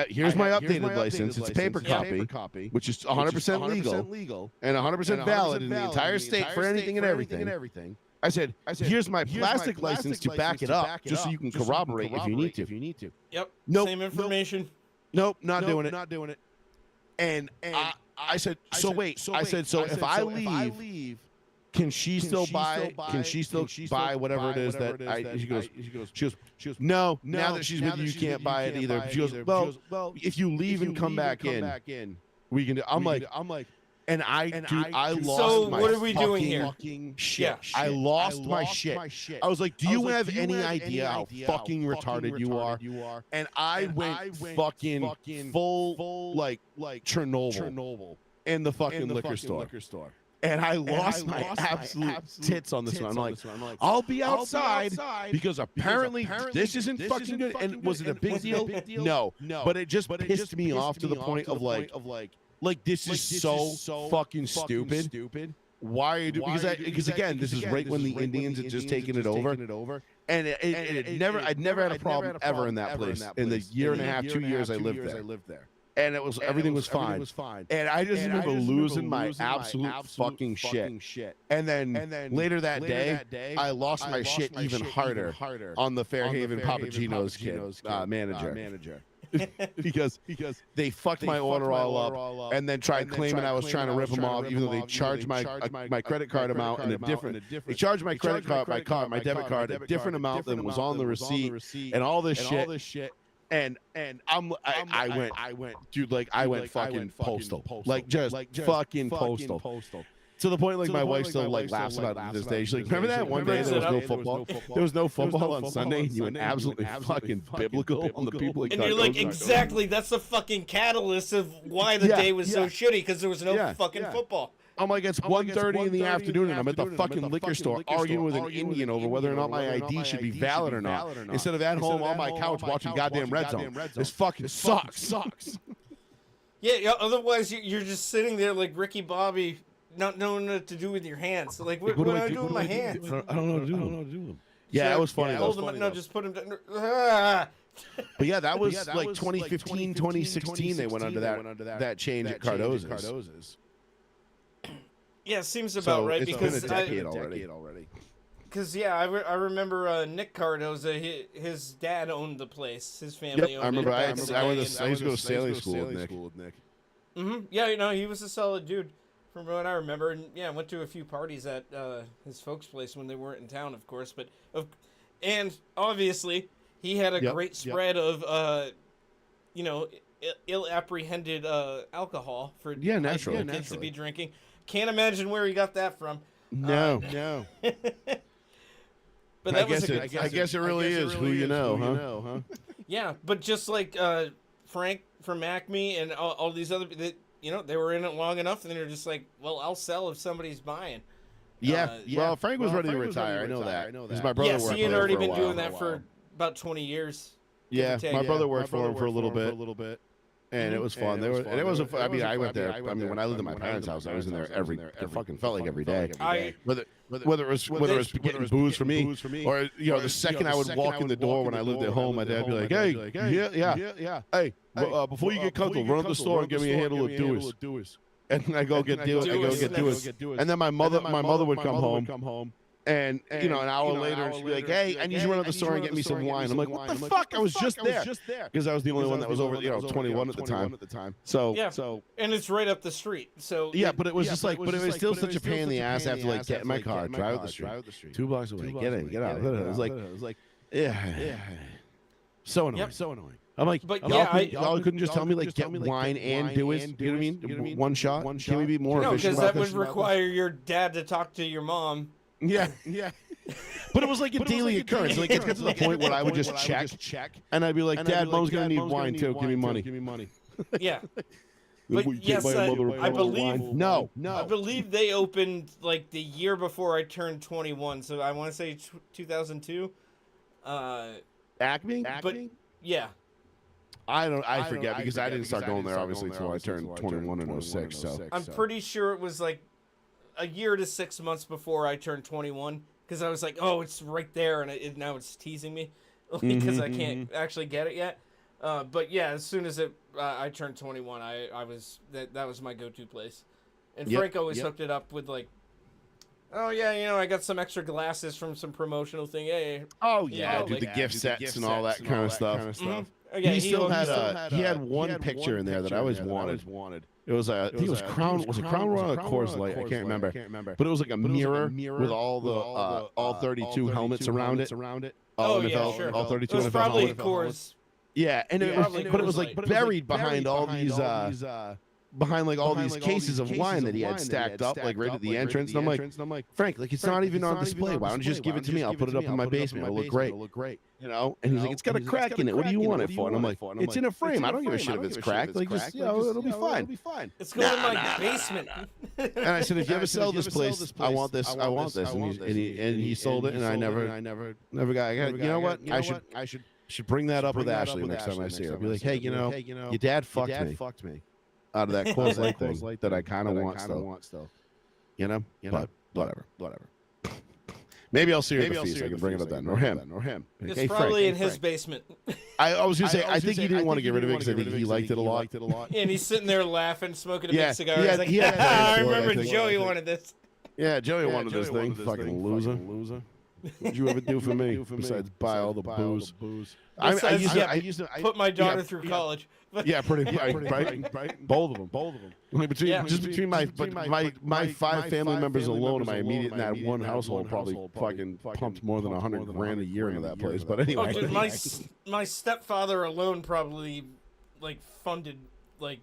here's my updated license. It's a paper copy, which is 100% legal and 100% valid in the entire state for anything and everything. I said, here's my plastic license to back it up, just so you can corroborate if you need to. Yep. Nope. Same information. Nope. Not doing it. And I said, so wait. I said, so if I leave, can she still buy? Can she still buy whatever it is that She goes. No. Now that she's with you, you can't buy it either. She goes. Well, if you leave and come back in, we can do. I'm like, and I lost. So my what are we doing here? Fucking shit. Yeah. I lost my shit. I was like, do you have any idea how fucking retarded you are? And I went fucking full like Chernobyl in the fucking liquor store. And I lost my absolute tits on this one. I'm like, I'll be outside because apparently this isn't fucking good. And was it a big deal? No. But it just pissed me off to the point of like this is so fucking stupid. Why are you doing? Because again, this is right when the Indians had just taken it over. And I'd never had a problem ever in that place. In the year and a half, 2 years I lived there. And everything was fine. And I just remember losing my absolute fucking shit. And then later that day, I lost my shit even harder on the Fairhaven Papagino's manager. because they fucked my order all up and then tried claiming I was trying to rip them off, even though they charged my credit card amount and they charged my credit card, my debit card, a different amount than was on the receipt and all this shit. And I went, dude, like I went fucking postal, like just fucking postal. To the point, like my wife still like laughs about it to this day. She's like, "Remember that one day there was no football? There was no football on Sunday, and you went absolutely fucking biblical on the people." And you're like, exactly. That's the fucking catalyst of why the day was so shitty because there was no fucking football. I'm like, it's 1:30 in the afternoon, and I'm at the fucking liquor store arguing with an Indian over whether or not my ID should be valid or not, instead of at home on my couch watching goddamn Red Zone. This fucking sucks. Yeah. Otherwise, you're just sitting there like Ricky Bobby, not knowing what to do with your hands. Like, what do I do with my hands? I don't know what to do with them. Yeah, that was funny. Hold them. No, just put them down. Ah. But yeah, that was like 2015, 2016. They went under that change at Cardozo's. Yeah, seems about right. It's because been a decade already. Because I remember Nick Cardozo. His dad owned the place. His family owned it. I remember. I used to go to sailing school with Nick. Yeah, he was a solid dude, from what I remember. And yeah, I went to a few parties at his folks' place when they weren't in town, of course. And obviously, he had a great spread of ill-apprehended alcohol for naturally kids to be drinking. Can't imagine where he got that from. No. But I guess it really is who you know, huh? Yeah, but just like Frank from Acme and all these other, they were in it long enough, and they're just like, well, I'll sell if somebody's buying. Yeah. Well, Frank was ready to retire. I know that. Because my brother worked he had already been doing that for about 20 years. Yeah, my brother worked for him for a little bit. And it was fun. I went there. I mean, when I lived at my parents' house, I was in there it fucking felt like every day. Whether it was getting booze for me, or the second I would walk in the door when I lived at home, my dad would be like, "Hey, hey, before you get comfortable, run up the store and give me a handle of Dewis." And I go get Dewis. And then my mother would come home. And an hour later, she'd be like, "Hey, I need you to run to the store and get me some wine." I'm like, "What the fuck? I was just there." Because I was the only one that was over, 21 at the time. So and it's right up the street. So yeah, but it was just like, but it was still such a pain in the ass to have to like get in my car, drive up the street, 2 blocks away, get out. It was like, yeah, so annoying. I'm like, y'all couldn't just tell me like get wine and Dewis. You know what I mean? One shot. Can we be more efficient? No, because that would require your dad to talk to your mom. Yeah. But it was like a daily occurrence. Like it gets to the point where I would just check, and I'd be like, "Dad, Mom's gonna need wine too. Give me money." Yeah. But yes, I believe no. I believe they opened like the year before I turned 21, so I want to say 2002. Acme? But yeah. I forget because I didn't start going there obviously until I turned 21 in 06. So I'm pretty sure it was like a year to 6 months before I turned 21, because I was like, oh, it's right there, and now it's teasing me because I can't actually get it yet. But yeah, as soon as I turned 21, I was that was my go-to place, and Frank always hooked it up with like, oh yeah, I got some extra glasses from some promotional thing. Hey, the gift sets and all that kind of stuff. Yeah, he had one picture in there that I always wanted. It was I think it was Crown. Was it Crown Royal or Coors Light? I can't remember. But it was like a mirror with all the all 32 helmets around it. Oh yeah, sure. All 32. It was probably Coors. Yeah, and it was like buried behind all these behind like all these cases of wine that he had stacked up like right at the entrance. And I'm like, Frank, like it's not even on display. Why don't you just give it to me? I'll put it up in my basement. It'll look great. And he's like, it's got a crack in it. What do you want it for? And I'm like, it's in a frame. I don't give a shit if it's cracked. Like, just it'll be fine. It's going in my basement. And I said, if you ever sell this place, I want this. And he sold it, and I never got. You know what? I should bring that up with Ashley next time I see her. I'll be like, hey, your dad fucked me out of that Coors Light thing that I kind of want still. But whatever. Maybe I'll see her at the feast. I can bring it up then, or him. It's probably in his basement. I was gonna say, I think he didn't want to get rid of it because I think he liked it a lot. And he's sitting there laughing, smoking a big cigar. He's like, I remember Joey wanted this. Yeah, Joey wanted this thing. Fucking loser. What'd you ever do for me besides buy all the booze? I used to put my daughter through college. Yeah, pretty right. Both of them. Like between my 5 family members alone, and my immediate in that one household probably fucking pumped more than $100,000 a year into that place. But anyway, dude, my stepfather alone probably like funded like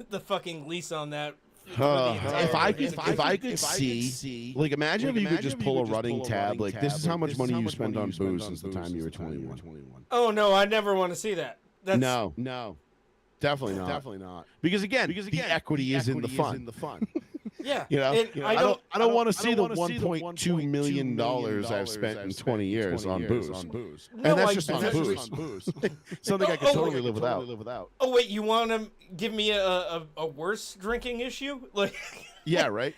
the fucking lease on that If I could see, like, imagine if you could just pull a running tab. Like, this is how much money you spent on booze since the time you were 21. Oh no, I never want to see that. That's, No, definitely not. Because again, the equity is in the fun. Yeah. You know, And I don't want to see the $1.2 million I've spent in 20 years on booze. No, And that's I- just on that's- booze. Something I could totally live without. Oh wait, you want to give me a worse drinking issue? Like, Yeah, right.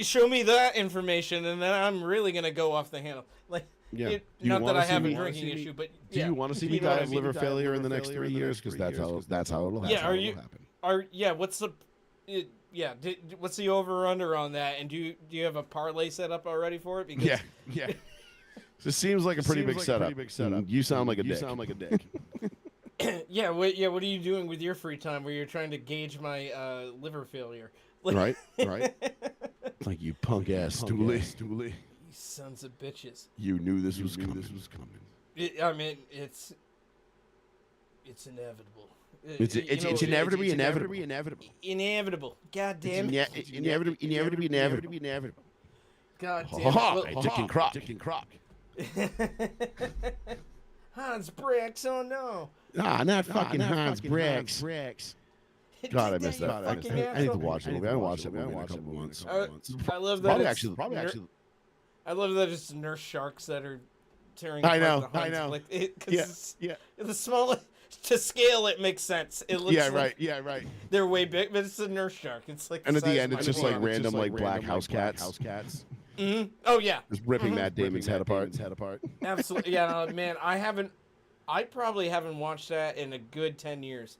show me that information, and then I'm really gonna go off the handle. Like, Yeah. Do you not that wanna I see have a me- drinking issue, but Do yeah. you want to see me You know what die I of mean? liver failure in the next 3 years? Because that's how it'll happen. Yeah, are you- What's the? What's the over under on that? And do you have a parlay set up already for it? Because Yeah. This seems like a pretty big setup. You sound like a dick. yeah. What are you doing with your free time where you're trying to gauge my liver failure? Like, Right. Like, you punk ass Stooley. You sons of bitches. You knew this was coming. I mean, it's inevitable. It's inevitably inevitable. Inevitable. God damn it. Inevitably inevitable. God damn it. Dick and Croc. Hans Bricks, oh no. Not fucking Hans Bricks. God, I missed that. I Fucking need to asshole. watch it. I haven't watched it in a couple months. I love that. Probably it's actually. I love that it's nurse sharks that are tearing. I apart know, the I Huns. know. Like, Yeah. The smallest to scale, it makes sense. It looks like Yeah, right. they're way big, but it's a nurse shark. It's like And at size the of end, my it's just hand. like random, like black house cats, Oh yeah, just ripping Matt Damon's head apart. absolutely. Yeah, man, I probably haven't watched that in a good 10 years.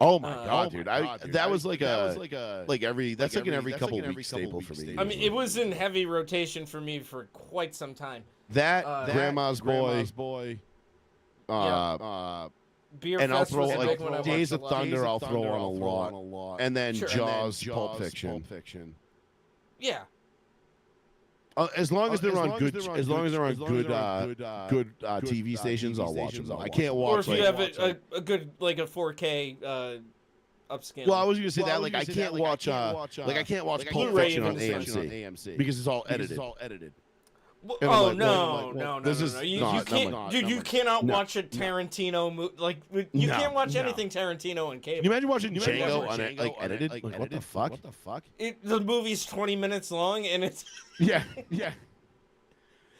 Oh my Oh god, dude! That was like every couple weeks staple for me. I mean, it was in heavy rotation for me for quite some time. That Grandma's Boy, Beer and I'll Fest throw was like big when I watched Days a of lot. Thunder. I'll throw on a lot, and then Sure. Jaws, Pulp Fiction. Yeah. As long as they're on good, as long as they're on good TV stations, I'll watch them. I can't Or watch. if you have a good, like a 4K upscaling. Well, I was gonna say that. Like, I can't watch. Like, I can't watch Pulp Blu-ray Fiction on even AMC because it's all edited. Well, And I'm oh like, no, like, no, this no, is no! You not- can't, not- dude. not- You cannot no, watch a Tarantino movie. Like, you No, can't watch no. anything Tarantino on cable. Can you imagine watching Django on edited? Like, what the fuck? The movie's 20 minutes long, and it's Yeah.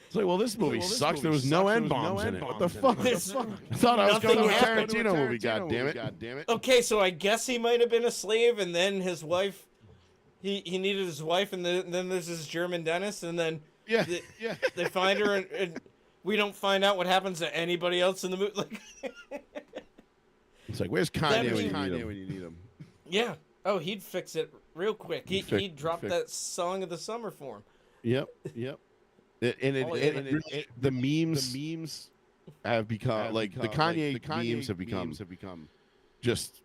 It's like, well, this movie sucks. There was no N bombs in it. What the fuck? There's I thought I was going to a happened. Tarantino movie. God damn it! okay. So I guess he might have been a slave, and then his wife. He needed his wife, and then there's this German dentist, and then Yeah. they find her, and we don't find out what happens to anybody else in the movie. Like, It's like, where's Kanye when you need him? yeah. Oh, he'd fix it real quick. He dropped fix- that song of the summer for him. Yep. The memes have become like the Kanye memes have become just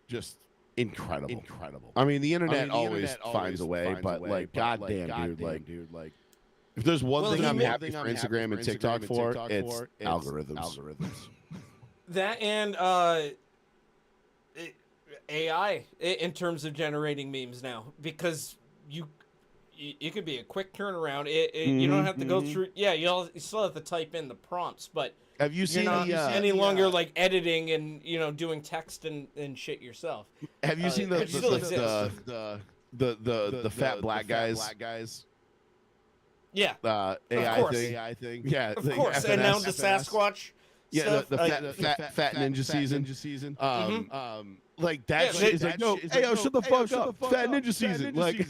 incredible. I mean, the internet always finds a way, but like, goddamn, dude, like, if there's one thing I'm happy for Instagram and TikTok for, it's algorithms. That and AI in terms of generating memes now, because it could be a quick turnaround. You don't have to go through. Yeah, you still have to type in the prompts, but Have you you're seen not the any longer like editing and doing text and shit yourself. Have you seen it still the fat black guys? Yeah, AI course. thing. Yeah, of course. And now the Sasquatch. Yeah, stuff, the fat ninja season. Like that shit is like, no, hey, yo, shut the fuck up. Fat ninja season. Like,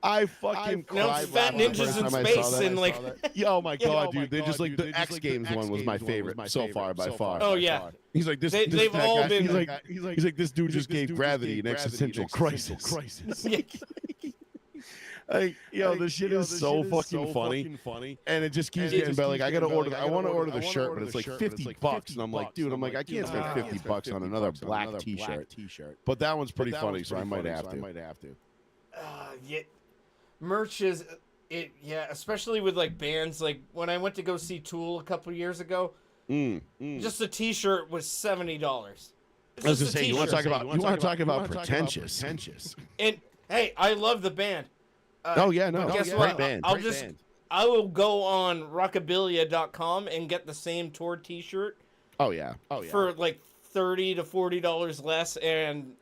I fucking cried. Fat ninjas in space and like. Oh my god, dude! They just like the X Games one was my favorite so far by far. Oh yeah. He's like this. They've that all guy, been. He's like this dude just gave gravity an existential crisis. Like, yo, this shit is so fucking funny, and it just keeps getting better. Like, I want to order the shirt, but it's like $50, and I'm like, dude, I can't spend $50 on another black T-shirt. But that one's pretty funny, so I might have to. Yeah, merch is it. Yeah, especially with like bands. Like when I went to go see Tool a couple years ago, just a T-shirt was $70. I was gonna say, you want to talk about pretentious? Hey, I love the band. Oh yeah, no, but guess yeah, what? great band. I'll great just band. I will go on rockabilia.com and get the same tour T-shirt Oh yeah, for like $30 to $40 less, and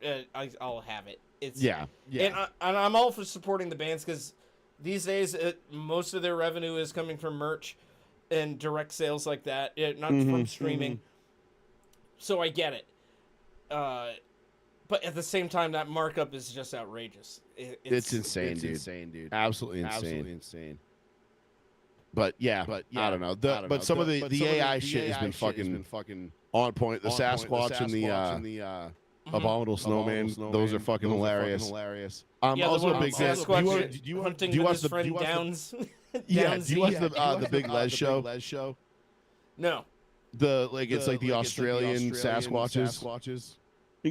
I'll have it. It's yeah. and I'm all for supporting the bands because these days most of their revenue is coming from merch and direct sales like that, not from streaming. So I get it. But at the same time, that markup is just outrageous. It's insane, dude. Absolutely insane. But yeah, I don't know. But some of the AI shit has been fucking on point. The Sasquatch and the Abominable Snowman, those are fucking hilarious. I'm also a big fan. Sasquatch hunting with his friend Downs. Yeah, do you watch the Big Les show? No. It's like the Australian Sasquatches.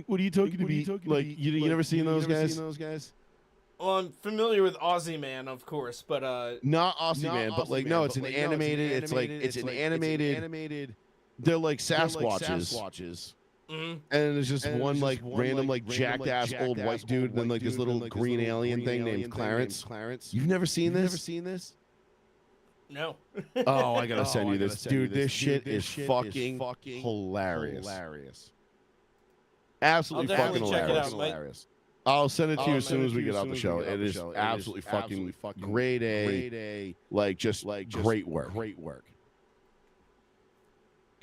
What are you talking to me? Like you never seen those guys? Well, I'm familiar with Aussie Man, of course, but not Aussie Man, but like no, it's an animated. It's like it's an animated. They're like Sasquatches. Mhm. And there's just one like random like jacked ass old white dude, and then like this little green alien thing named Clarence. You've never seen this? No. Oh, I gotta send you this, dude. This shit is fucking hilarious. Absolutely I'll fucking definitely check it out, hilarious. I'll send it to you as soon as we get off the show. It is absolutely fucking grade A, like just like great work.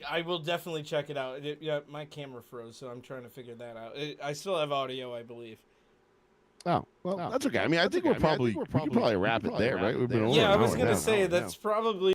I will definitely check it out. Yeah, my camera froze, so I'm trying to figure that out. I still have audio, I believe. Oh, well, that's okay. I mean, I think we could probably wrap it there, right? We've been over Yeah, an I was hour gonna now. say that's probably